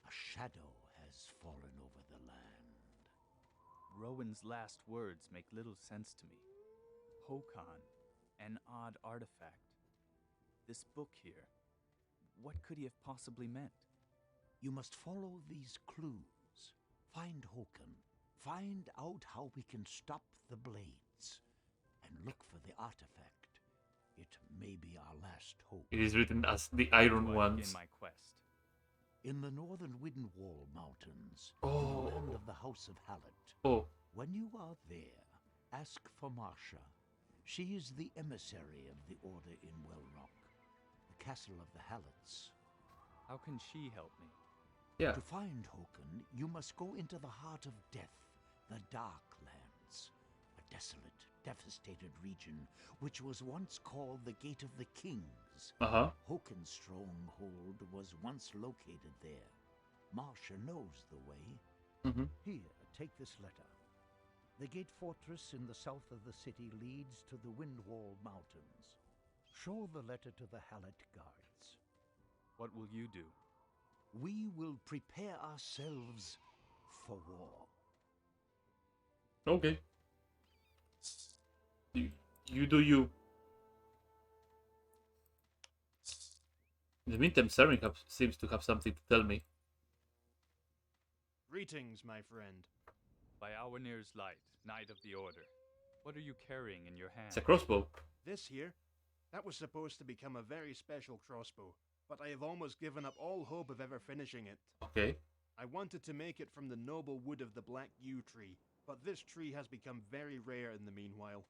A shadow has fallen over the land. Rowan's last words make little sense to me. Hokan, an odd artifact. This book here, what could he have possibly meant? You must follow these clues. Find Hokan. Find out how we can stop the blades. And look for the artifact. It may be our last hope. It is written as the Iron Why Ones. begin my quest? In the northern Windwall Mountains, Oh. in the land of the House of Hallett. Oh. When you are there, ask for Marcia. She is the emissary of the Order in Wellrock, the castle of the Halletts. How can she help me? Yeah. To find Hokan, you must go into the heart of death, the Dark Lands, a desolate, devastated region which was once called the Gate of the Kings. Hokan's stronghold was once located there. Marcia knows the way. Here, take this letter. The gate fortress in the south of the city leads to the Windwall Mountains. Show the letter to the Hallett guards. What will you do? We will prepare ourselves for war. Okay. You do you. In the meantime, Saren seems to have something to tell me. Greetings, my friend. By Awenir's light, Knight of the Order, what are you carrying in your hand? It's a crossbow. This here, that was supposed to become a very special crossbow, but I have almost given up all hope of ever finishing it. Okay. I wanted to make it from the noble wood of the black yew tree, but this tree has become very rare in the meanwhile.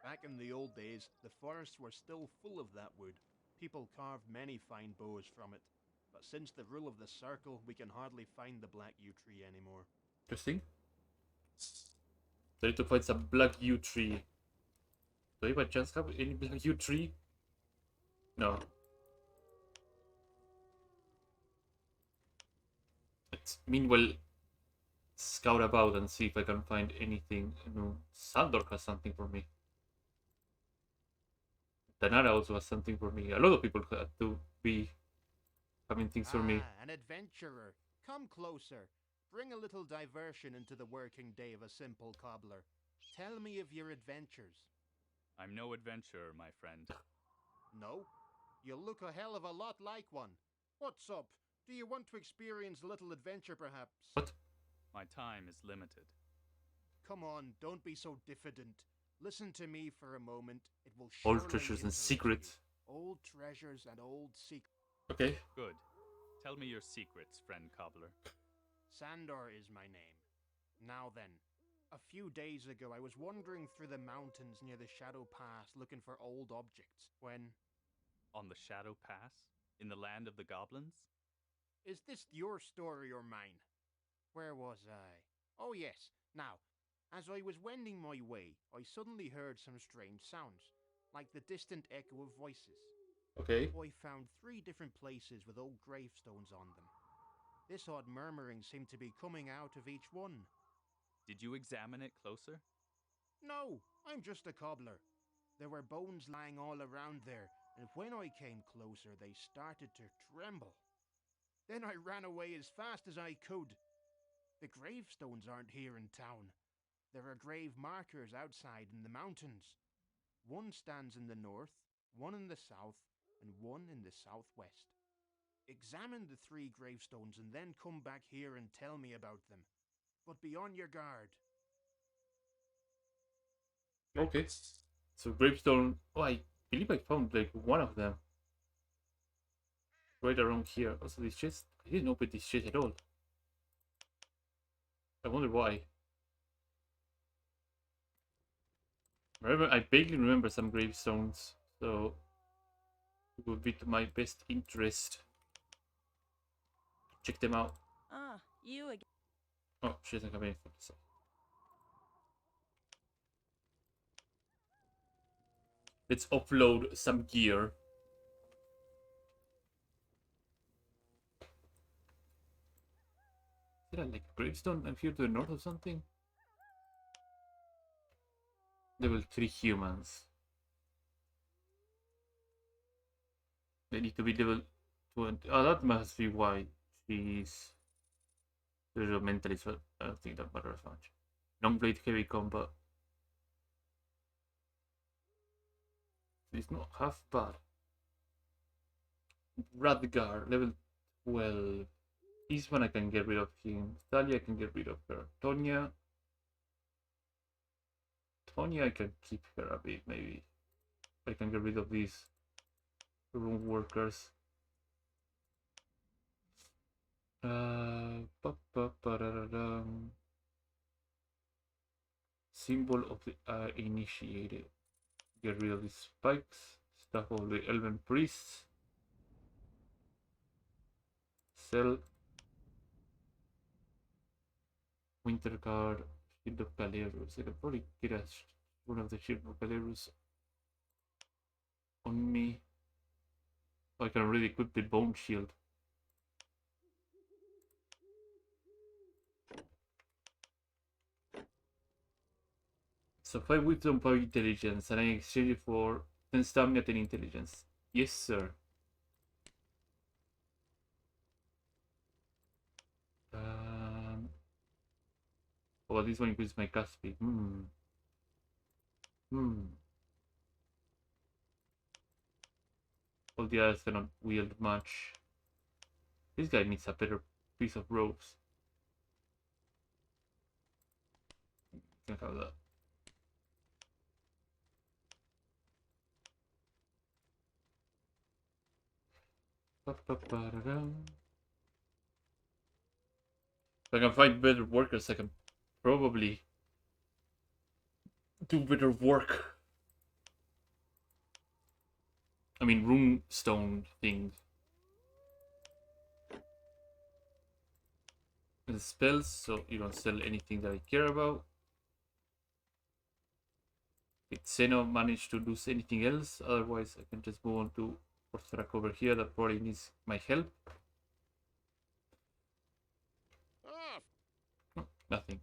Back in the old days, the forests were still full of that wood. People carved many fine bows from it, but since the rule of the circle, we can hardly find the black yew tree anymore. Interesting. So I need to find some black yew tree. Do I by chance have any black yew tree? No. Let's meanwhile scout about and see if I can find anything. No, Sandor has something for me. Tanara also has something for me. A lot of people had to be having things for me. An adventurer. Come closer. Bring a little diversion into the working day of a simple cobbler. Tell me of your adventures. I'm no adventurer, my friend. No? You look a hell of a lot like one. What's up? Do you want to experience a little adventure, perhaps? What? My time is limited. Come on, don't be so diffident. Listen to me for a moment. It will surely Old treasures and interest secrets. you. Old treasures and old secrets. Okay. Good. Tell me your secrets, friend cobbler. Sandor is my name. Now then, a few days ago I was wandering through the mountains near the Shadow Pass looking for old objects when... On the Shadow Pass? In the land of the goblins? Is this your story or mine? Where was I? Oh yes, now, As I was wending my way, I suddenly heard some strange sounds, like the distant echo of voices. Okay. I found 3 different places with old gravestones on them. This odd murmuring seemed to be coming out of each one. Did you examine it closer? No, I'm just a cobbler. There were bones lying all around there, and when I came closer, they started to tremble. Then I ran away as fast as I could. The gravestones aren't here in town. There are grave markers outside in the mountains. One stands in the north, one in the south, and one in the southwest. Examine the 3 gravestones and then come back here and tell me about them. But be on your guard. Okay. So gravestone. Oh, I believe I found like one of them right around here. Also, this chest. I didn't open this chest at all. I wonder why. I vaguely remember some gravestones, so it would be to my best interest. Check them out. Ah, you again. Oh, she doesn't have anything to say. Let's upload some gear. Is there like a gravestone? I'm here to the north or something? Level 3 humans. They need to be level 20. Oh, that must be why she's a mentalist, but I don't think that matters much. Long blade heavy combat. It's not half bad. Radgar, level 12. This one I can get rid of him. Thalia I can get rid of her. Tonya I can keep her a bit, maybe. I can get rid of these room workers. Symbol of the initiated. Get rid of these spikes. Stuff of the elven priests. Sell. Winter guard. Shield of Galerus. I can probably get one of the Shield of Galerus on me. I can already equip the bone shield. So 5 wisdom, 5 intelligence, and I exchange it for 10 stamina, 10 intelligence. Yes, sir. Oh, this one increases my cast speed. All the others cannot wield much. This guy needs a better piece of ropes. Can have that. If I can find better workers, I can probably do better work. I mean, runestone things. And spells, so you don't sell anything that I care about. Did Zeno manage to lose anything else? Otherwise, I can just move on to Orthrak over here that probably needs my help. Oh, nothing.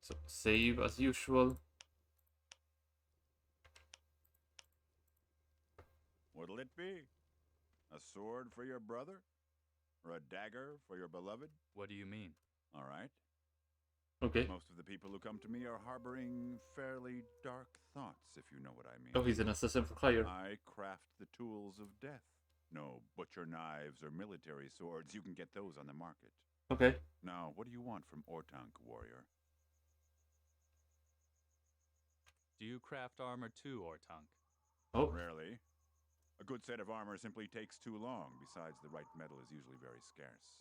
So save as usual. What'll it be? A sword for your brother? Or a dagger for your beloved? What do you mean? All right. Okay. Most of the people who come to me are harboring fairly dark thoughts, if you know what I mean. Oh, he's an assassin for hire. I craft the tools of death. No butcher knives or military swords. You can get those on the market. Okay. Now, what do you want from Ortank, warrior? Do you craft armor too, Ortank? Oh. Rarely. A good set of armor simply takes too long. Besides, the right metal is usually very scarce.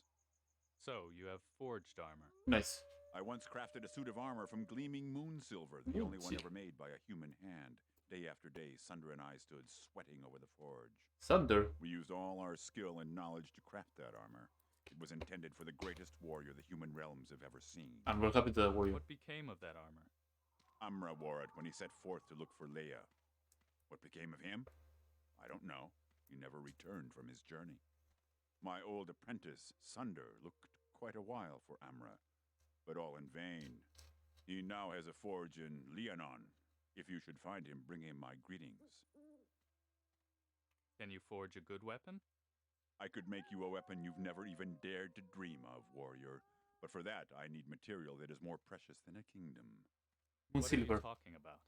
So, you have forged armor. Nice. I once crafted a suit of armor from gleaming moon silver, the only one ever made by a human hand. Day after day, Sunder and I stood sweating over the forge. Sunder? We used all our skill and knowledge to craft that armor. It was intended for the greatest warrior the human realms have ever seen. And what happened to that warrior? What became of that armor? Amra wore it when he set forth to look for Leia. What became of him? I don't know. He never returned from his journey. My old apprentice, Sunder, looked quite a while for Amra, but all in vain. He now has a forge in Leonon. If you should find him, bring him my greetings. Can you forge a good weapon? I could make you a weapon you've never even dared to dream of, warrior. But for that, I need material that is more precious than a kingdom. What are you talking about?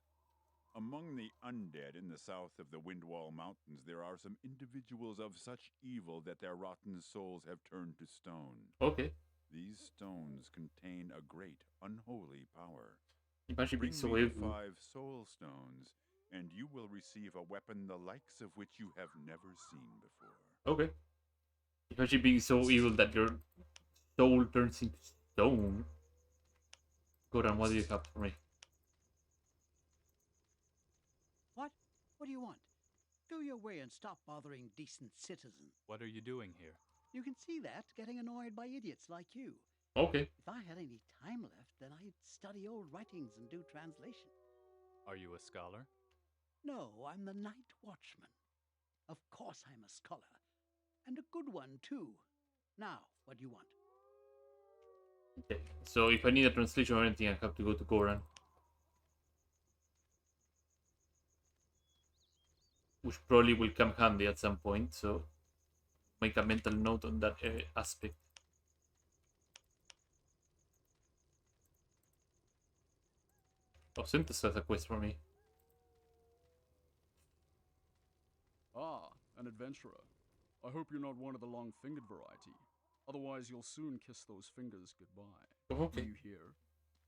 Among the undead in the south of the Windwall Mountains, there are some individuals of such evil that their rotten souls have turned to stone. Okay. These stones contain a great, unholy power. Imagine being Bring so me evil. 5 soul stones, and you will receive a weapon the likes of which you have never seen before. Okay. Imagine being so evil that your soul turns into stone. Goran, what do you have for me? What? What do you want? Go your way and stop bothering decent citizens. What are you doing here? You can see that, getting annoyed by idiots like you. Okay. If I had any time left, then I'd study old writings and do translation. Are you a scholar? No, I'm the night watchman. Of course I'm a scholar. And a good one, too. Now, what do you want? Okay. So if I need a translation or anything, I have to go to Goran. Which probably will come handy at some point, so make a mental note on that aspect. Oh, Synthesis has a quest for me. Ah, an adventurer. I hope you're not one of the long-fingered variety. Otherwise, you'll soon kiss those fingers goodbye. Oh, okay. Do you hear?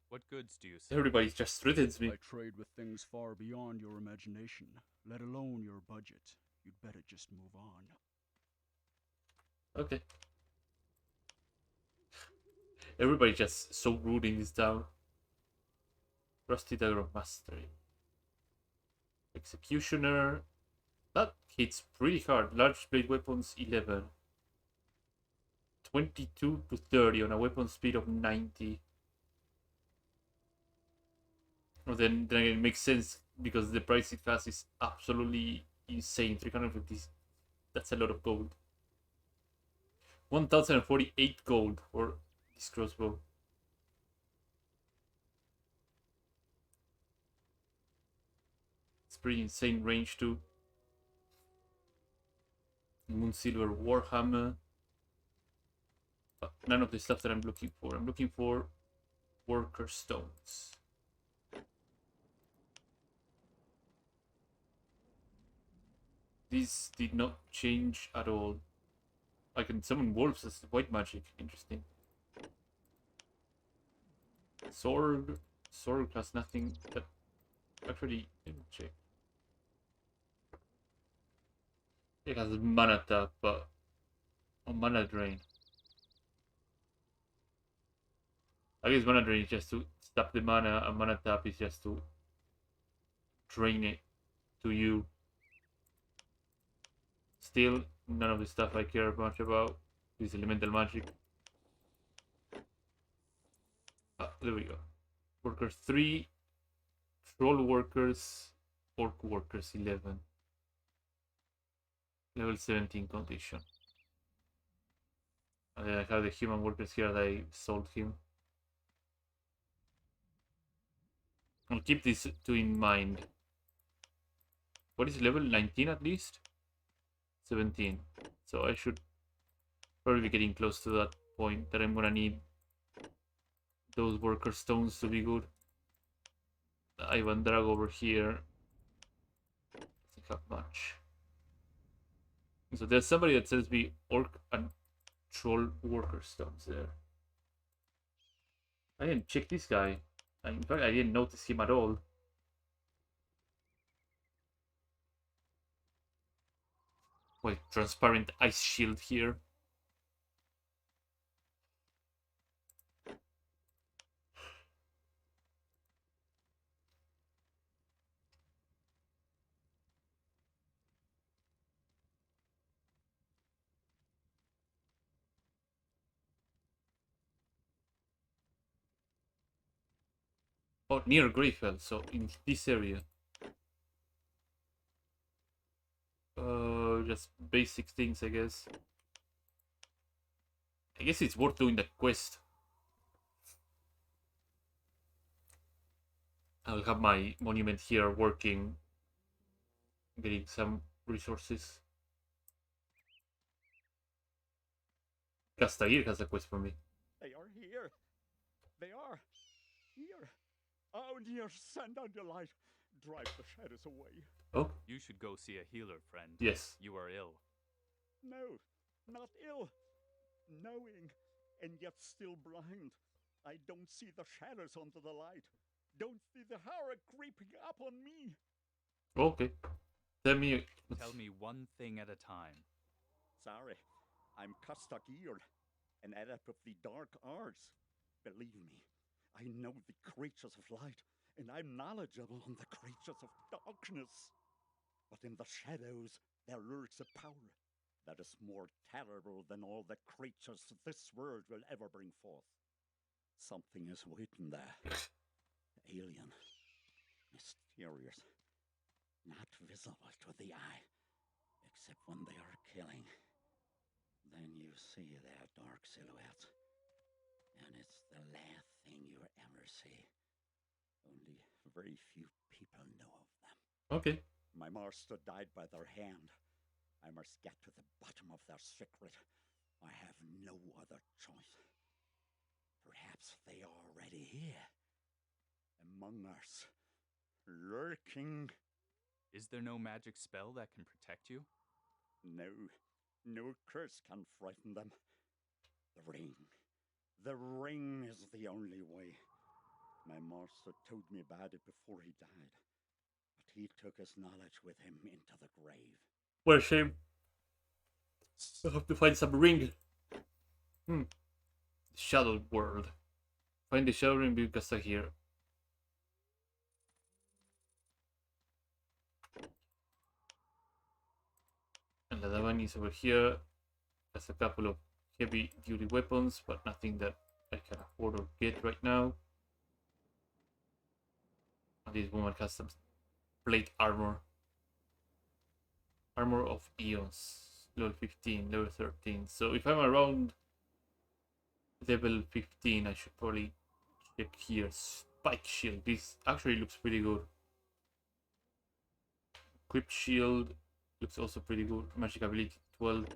What goods do you sell? Everybody just threatens me. I trade with things far beyond your imagination, let alone your budget. You'd better just move on. Okay. Everybody just so rude in this town. Rusty Dagger of Mastery. Executioner. That hits pretty hard. Large blade weapons 11. 22 to 30 on a weapon speed of 90. Well, then again, it makes sense because the price it has is absolutely insane. 350. That's a lot of gold. 1048 gold for this crossbow. It's pretty insane range too. Moonsilver Warhammer. But none of the stuff that I'm looking for. I'm looking for worker stones. This did not change at all. I can summon wolves as white magic. Interesting. Sword. Sword has nothing that actually let me check. It has mana tap, but mana drain. I guess mana drain is just to stop the mana, and mana tap is just to drain it to you. Still, none of the stuff I care much about is elemental magic. There we go. Workers 3, troll workers, orc workers 11. Level 17 condition. And then I have the human workers here that I sold him. I'll keep this two in mind. What is level 19 at least? 17. So I should probably be getting close to that point that I'm gonna need those worker stones to be good. Ivan Drag over here. Doesn't have much. So there's somebody that sells me orc and troll worker stones there. I didn't check this guy. In fact, I didn't notice him at all. Wait, transparent ice shield here. Oh, near Greyfell, so in this area. Just basic things, I guess. I guess it's worth doing the quest. I'll have my monument here working, getting some resources. Castair has a quest for me. They are here. They are here. Oh, dear, send out your light. Drive the shadows away. Oh? You should go see a healer, friend. Yes. You are ill. No, not ill. Knowing, and yet still blind. I don't see the shadows under the light. Don't see the horror creeping up on me. Okay. Tell me one thing at a time. Sorry, I'm Castair, an adept of the dark arts. Believe me, I know the creatures of light, and I'm knowledgeable on the creatures of darkness. But in the shadows, there lurks a power that is more terrible than all the creatures this world will ever bring forth. Something is waiting there. Alien, mysterious, not visible to the eye, except when they are killing. Then you see their dark silhouettes, and it's the last thing you ever see. Only very few people know of them. Okay. My master died by their hand. I must get to the bottom of their secret. I have no other choice. Perhaps they are already here. Among us. Lurking. Is there no magic spell that can protect you? No. No curse can frighten them. The ring. The ring is the only way. My master told me about it before he died. But he took his knowledge with him into the grave. What a shame. I'll have to find some ring. Shadow World. Find the Shadow Ring because I hear. And the other one is over here. There's a couple of heavy duty weapons, but nothing that I can afford or get right now. And this woman has some plate armor. Armor of Eons. Level 15, level 13. So if I'm around level 15, I should probably check here. Spike Shield. This actually looks pretty good. Crypt Shield looks also pretty good. Magic ability 12.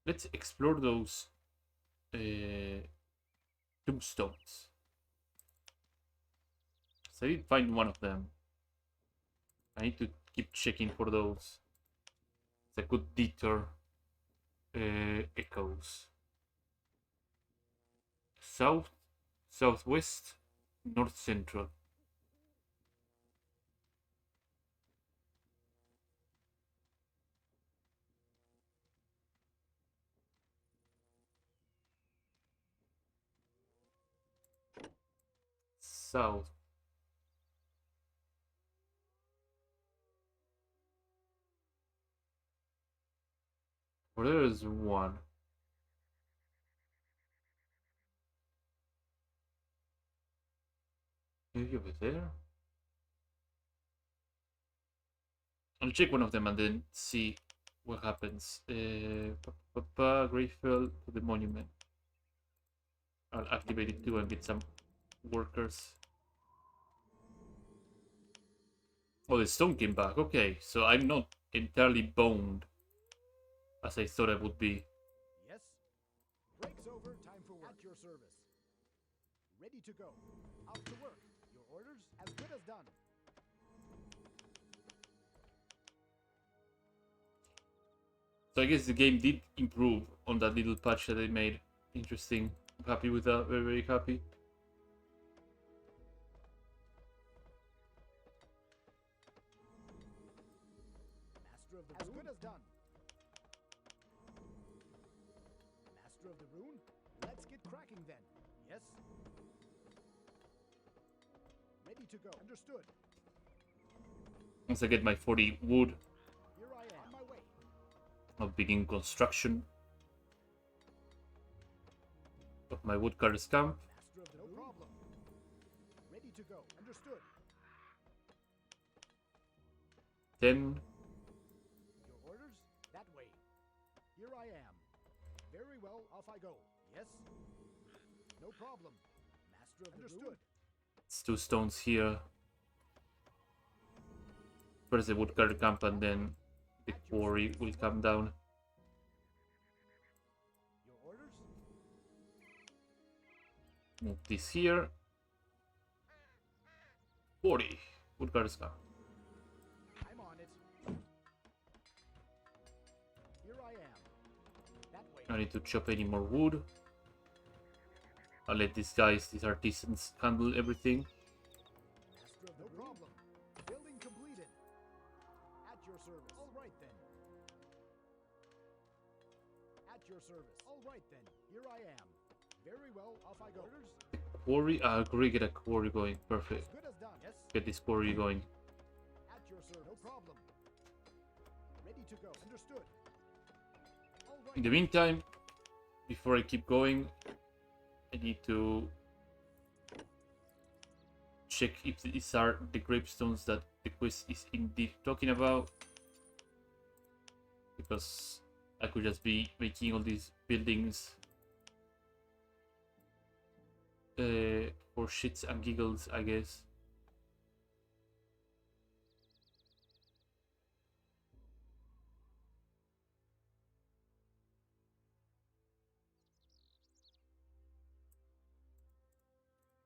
Let's explore those tombstones. So I did find one of them. I need to keep checking for those. It's a good deter. Echoes. South, southwest, north central. South. Well, there is one. Maybe over there? I'll check one of them and then see what happens. Greyfell to the monument. I'll activate it too and get some workers. Oh, the stone came back. Okay, so I'm not entirely boned as I thought I would be. Yes. Break's over. Time for work. At your service. Ready to go. Out to work. Your orders as good as done. So I guess the game did improve on that little patch that they made. Interesting. I'm happy with that. Very, very happy. Master of the as good as done. Master of the rune. Let's get cracking then. Yes. Ready to go. Understood. Once I get my 40 wood, Here I am. On my way. I'll begin construction of my woodcutter's camp. Master of the 10. Your orders? That way. Here I am. Very well, off I go. Yes? No problem. Master of the Understood. It's 2 stones here. First the woodcutter camp and then the quarry will come down. Your orders? Move this here. 40. Woodcutter's camp. I'm on it. Here I am. That way. I need to chop any more wood. I'll let these guys, these artisans, handle everything. Master of the no problem. Building completed. At your service. All right then. At your service. All right then. Here I am. Very well. Off I go. Orders? Quarry, I agree. Get a quarry going. Perfect. Good as done. Yes. Get this quarry going. At your service. No problem. Ready to go. Understood. All right. In the meantime, before I keep going, I need to check if these are the gravestones that the quest is indeed talking about. Because I could just be making all these buildings for shits and giggles, I guess.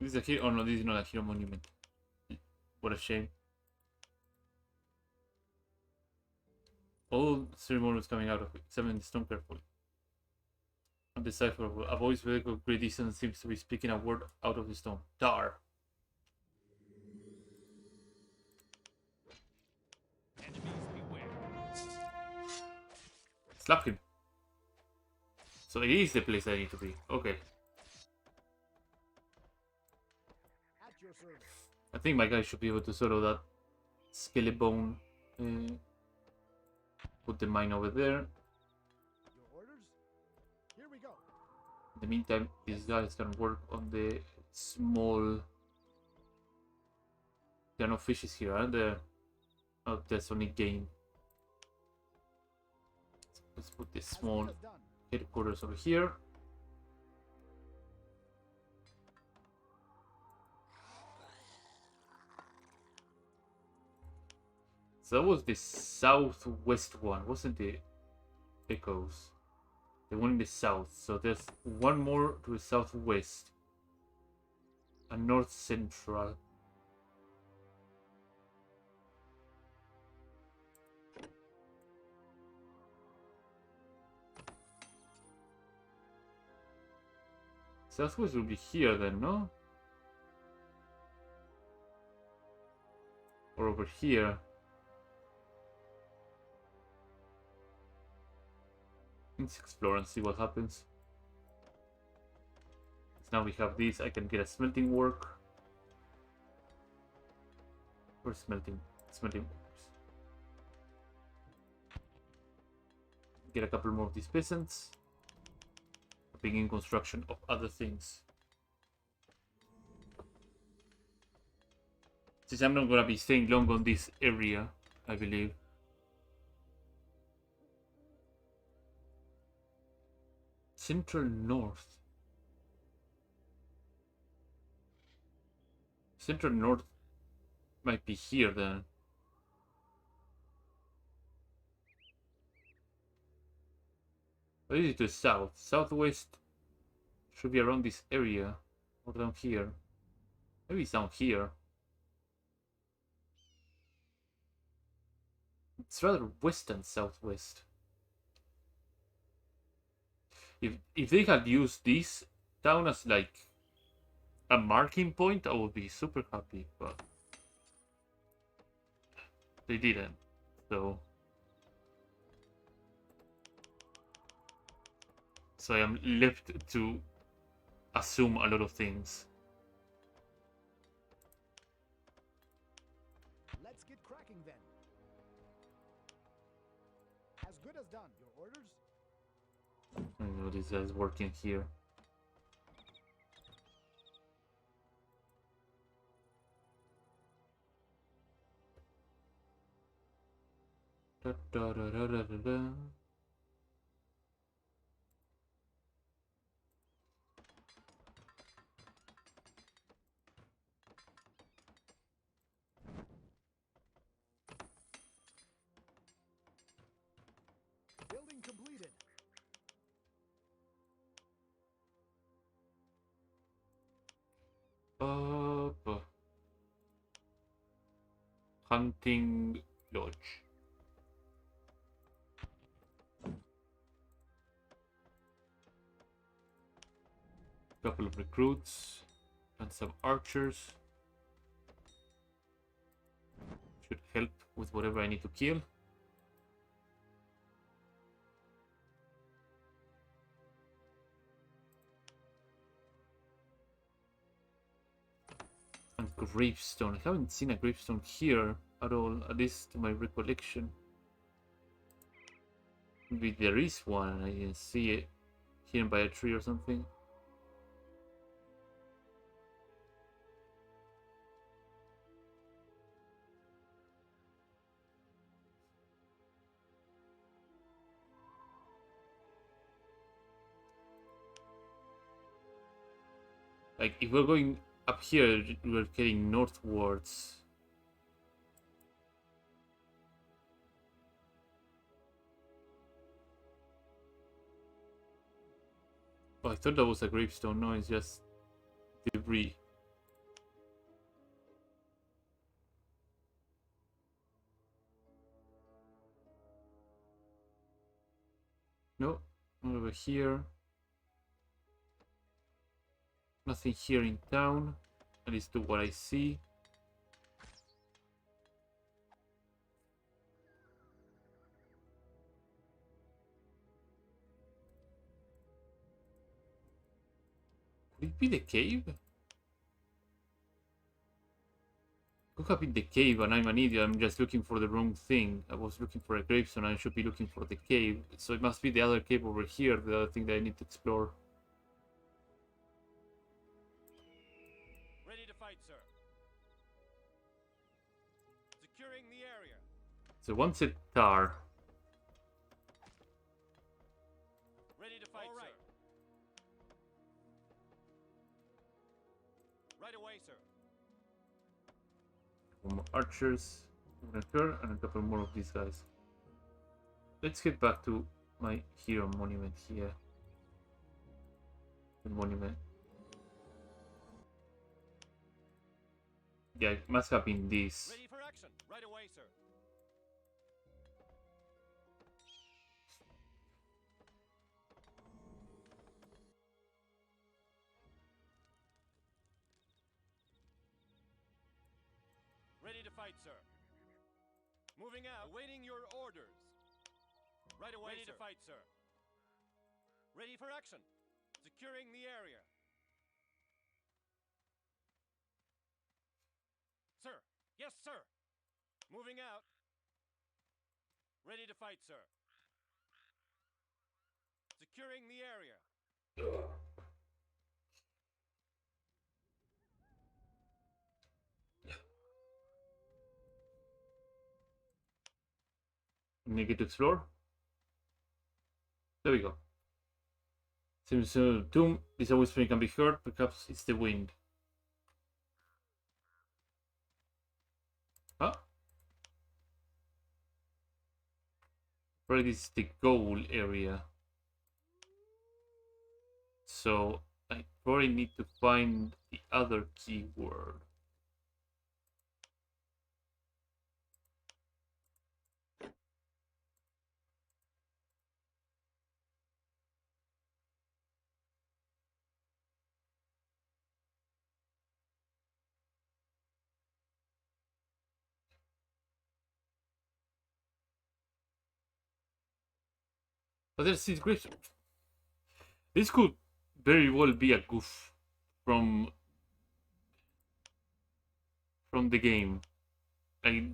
This is a hero. Oh no, this is not a hero monument. What a shame. All ceremonials coming out of it. Examine the stone carefully. Undecipherable. A voice with a great distance seems to be speaking a word out of the stone. Tar. Enemies beware. Slap him. So it is the place I need to be. Okay. At your service. I think my guy should be able to solo that skeleton. Put the mine over there. Your orders? Here we go. In the meantime, these guys can work on the small... There are no fishes here, are there? Oh, there's only game. Let's put this small headquarters over here. So that was the southwest one, wasn't it? Echoes. The one in the south. So there's one more to the southwest. And north central. Southwest will be here then, no? Or over here. Let's explore and see what happens. So now we have this, I can get a smelting work. Or smelting works. Get a couple more of these peasants. Begin construction of other things. Since I'm not gonna be staying long on this area, I believe. Central North. Central North might be here then. What is it to the south? Southwest should be around this area. Or down here. Maybe it's down here. It's rather west and southwest. If they had used this town as like a marking point, I would be super happy, but they didn't. So I am left to assume a lot of things. Let's get cracking then. As good as done. Your orders? I know this guy's working here. Da, da, da, da, da, da, da. Building completed. Up. Hunting lodge. Couple of recruits and some archers. Should help with whatever I need to kill. And gravestone. I haven't seen a gravestone here at all, at least to my recollection. Maybe there is one, I didn't see it hidden by a tree or something. Like, if we're going up here, we're heading northwards. Oh, I thought that was a gravestone. No, it's just debris. No, not over here. Nothing here in town, at least to what I see. Could it be the cave? Could have been the cave and I'm an idiot. I'm just looking for the wrong thing. I was looking for a gravestone and I should be looking for the cave. So it must be the other cave over here, the other thing that I need to explore. Ready to fight, sir. Securing the area. So once a tar. Ready to fight, all right. Sir. Right away, sir. One more archers, and a couple more of these guys. Let's get back to my hero monument here. The monument. Yeah, it must have been this. Ready for action. Right away, sir. Ready to fight, sir. Moving out. Awaiting your orders. Right away, ready sir. To fight, sir. Ready for action. Securing the area. Sir. Yes, sir. Moving out. Ready to fight, sir. Securing the area. Need to explore. There we go. Seems tomb. This whispering can be heard. Perhaps it's the wind. Huh? Probably this is the goal area. So I probably need to find the other keyword. But there's this great. This could very well be a goof from the game. I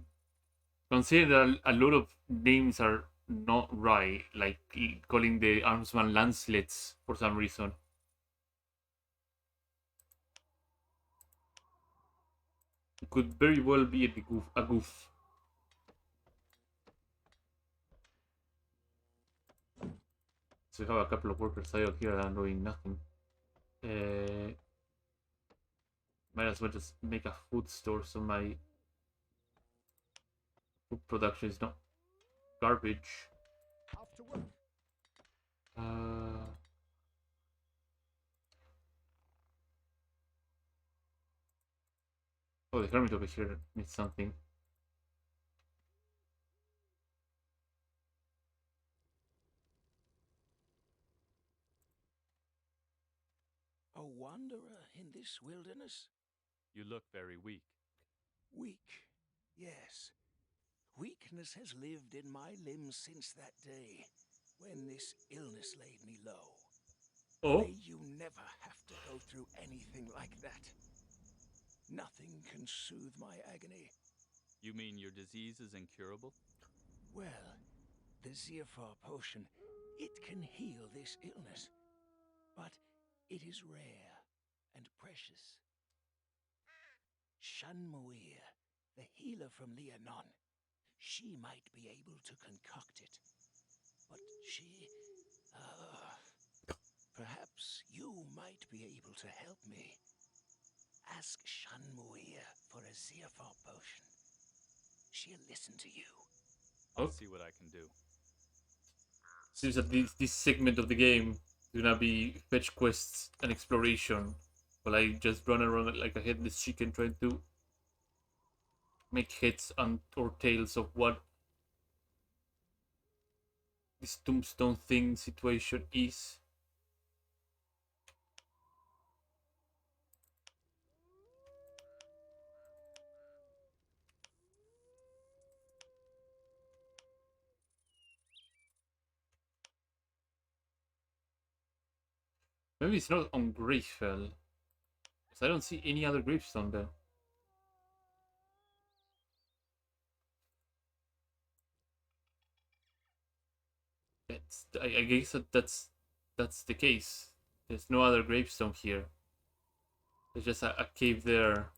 consider that a lot of names are not right, like calling the armsman lancelets for some reason. It could very well be a goof. So we have a couple of workers idle here that are doing nothing. Might as well just make a food store so my food production is not garbage. Off to work. Oh, the hermit over here needs something. A wanderer in this wilderness? You look very weak. Weak, yes. Weakness has lived in my limbs since that day, when this illness laid me low. Oh? May you never have to go through anything like that. Nothing can soothe my agony. You mean your disease is incurable? Well, the Zephyr potion, it can heal this illness. But it is rare and precious. Shanmuir, the healer from Leonon, she might be able to concoct it. But she... perhaps you might be able to help me. Ask Shanmuir for a Zephyr potion. She'll listen to you. I'll see what I can do. Seems that this segment of the game is gonna be fetch quests and exploration, while I just run around like a headless chicken trying to make heads and or tails of what this tombstone thing situation is. Maybe it's not on Greyfell, because I don't see any other gravestone there. I guess that's the case. There's no other gravestone here. There's just a cave there.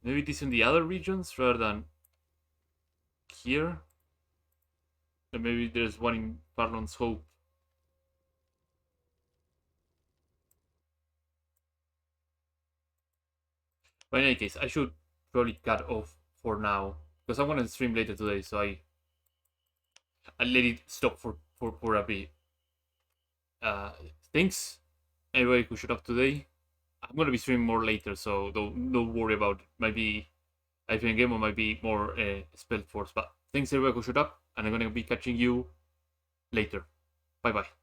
Maybe it is in the other regions rather than here. And maybe there's one in Farlon's Hope. But in any case, I should probably cut off for now, because I'm gonna stream later today, so I'll let it stop for a bit. Thanks everybody who showed up today. I'm gonna be streaming more later, so don't worry about maybe IPN game or might be more Spellforce. But thanks everybody who showed up, and I'm gonna be catching you later. Bye bye.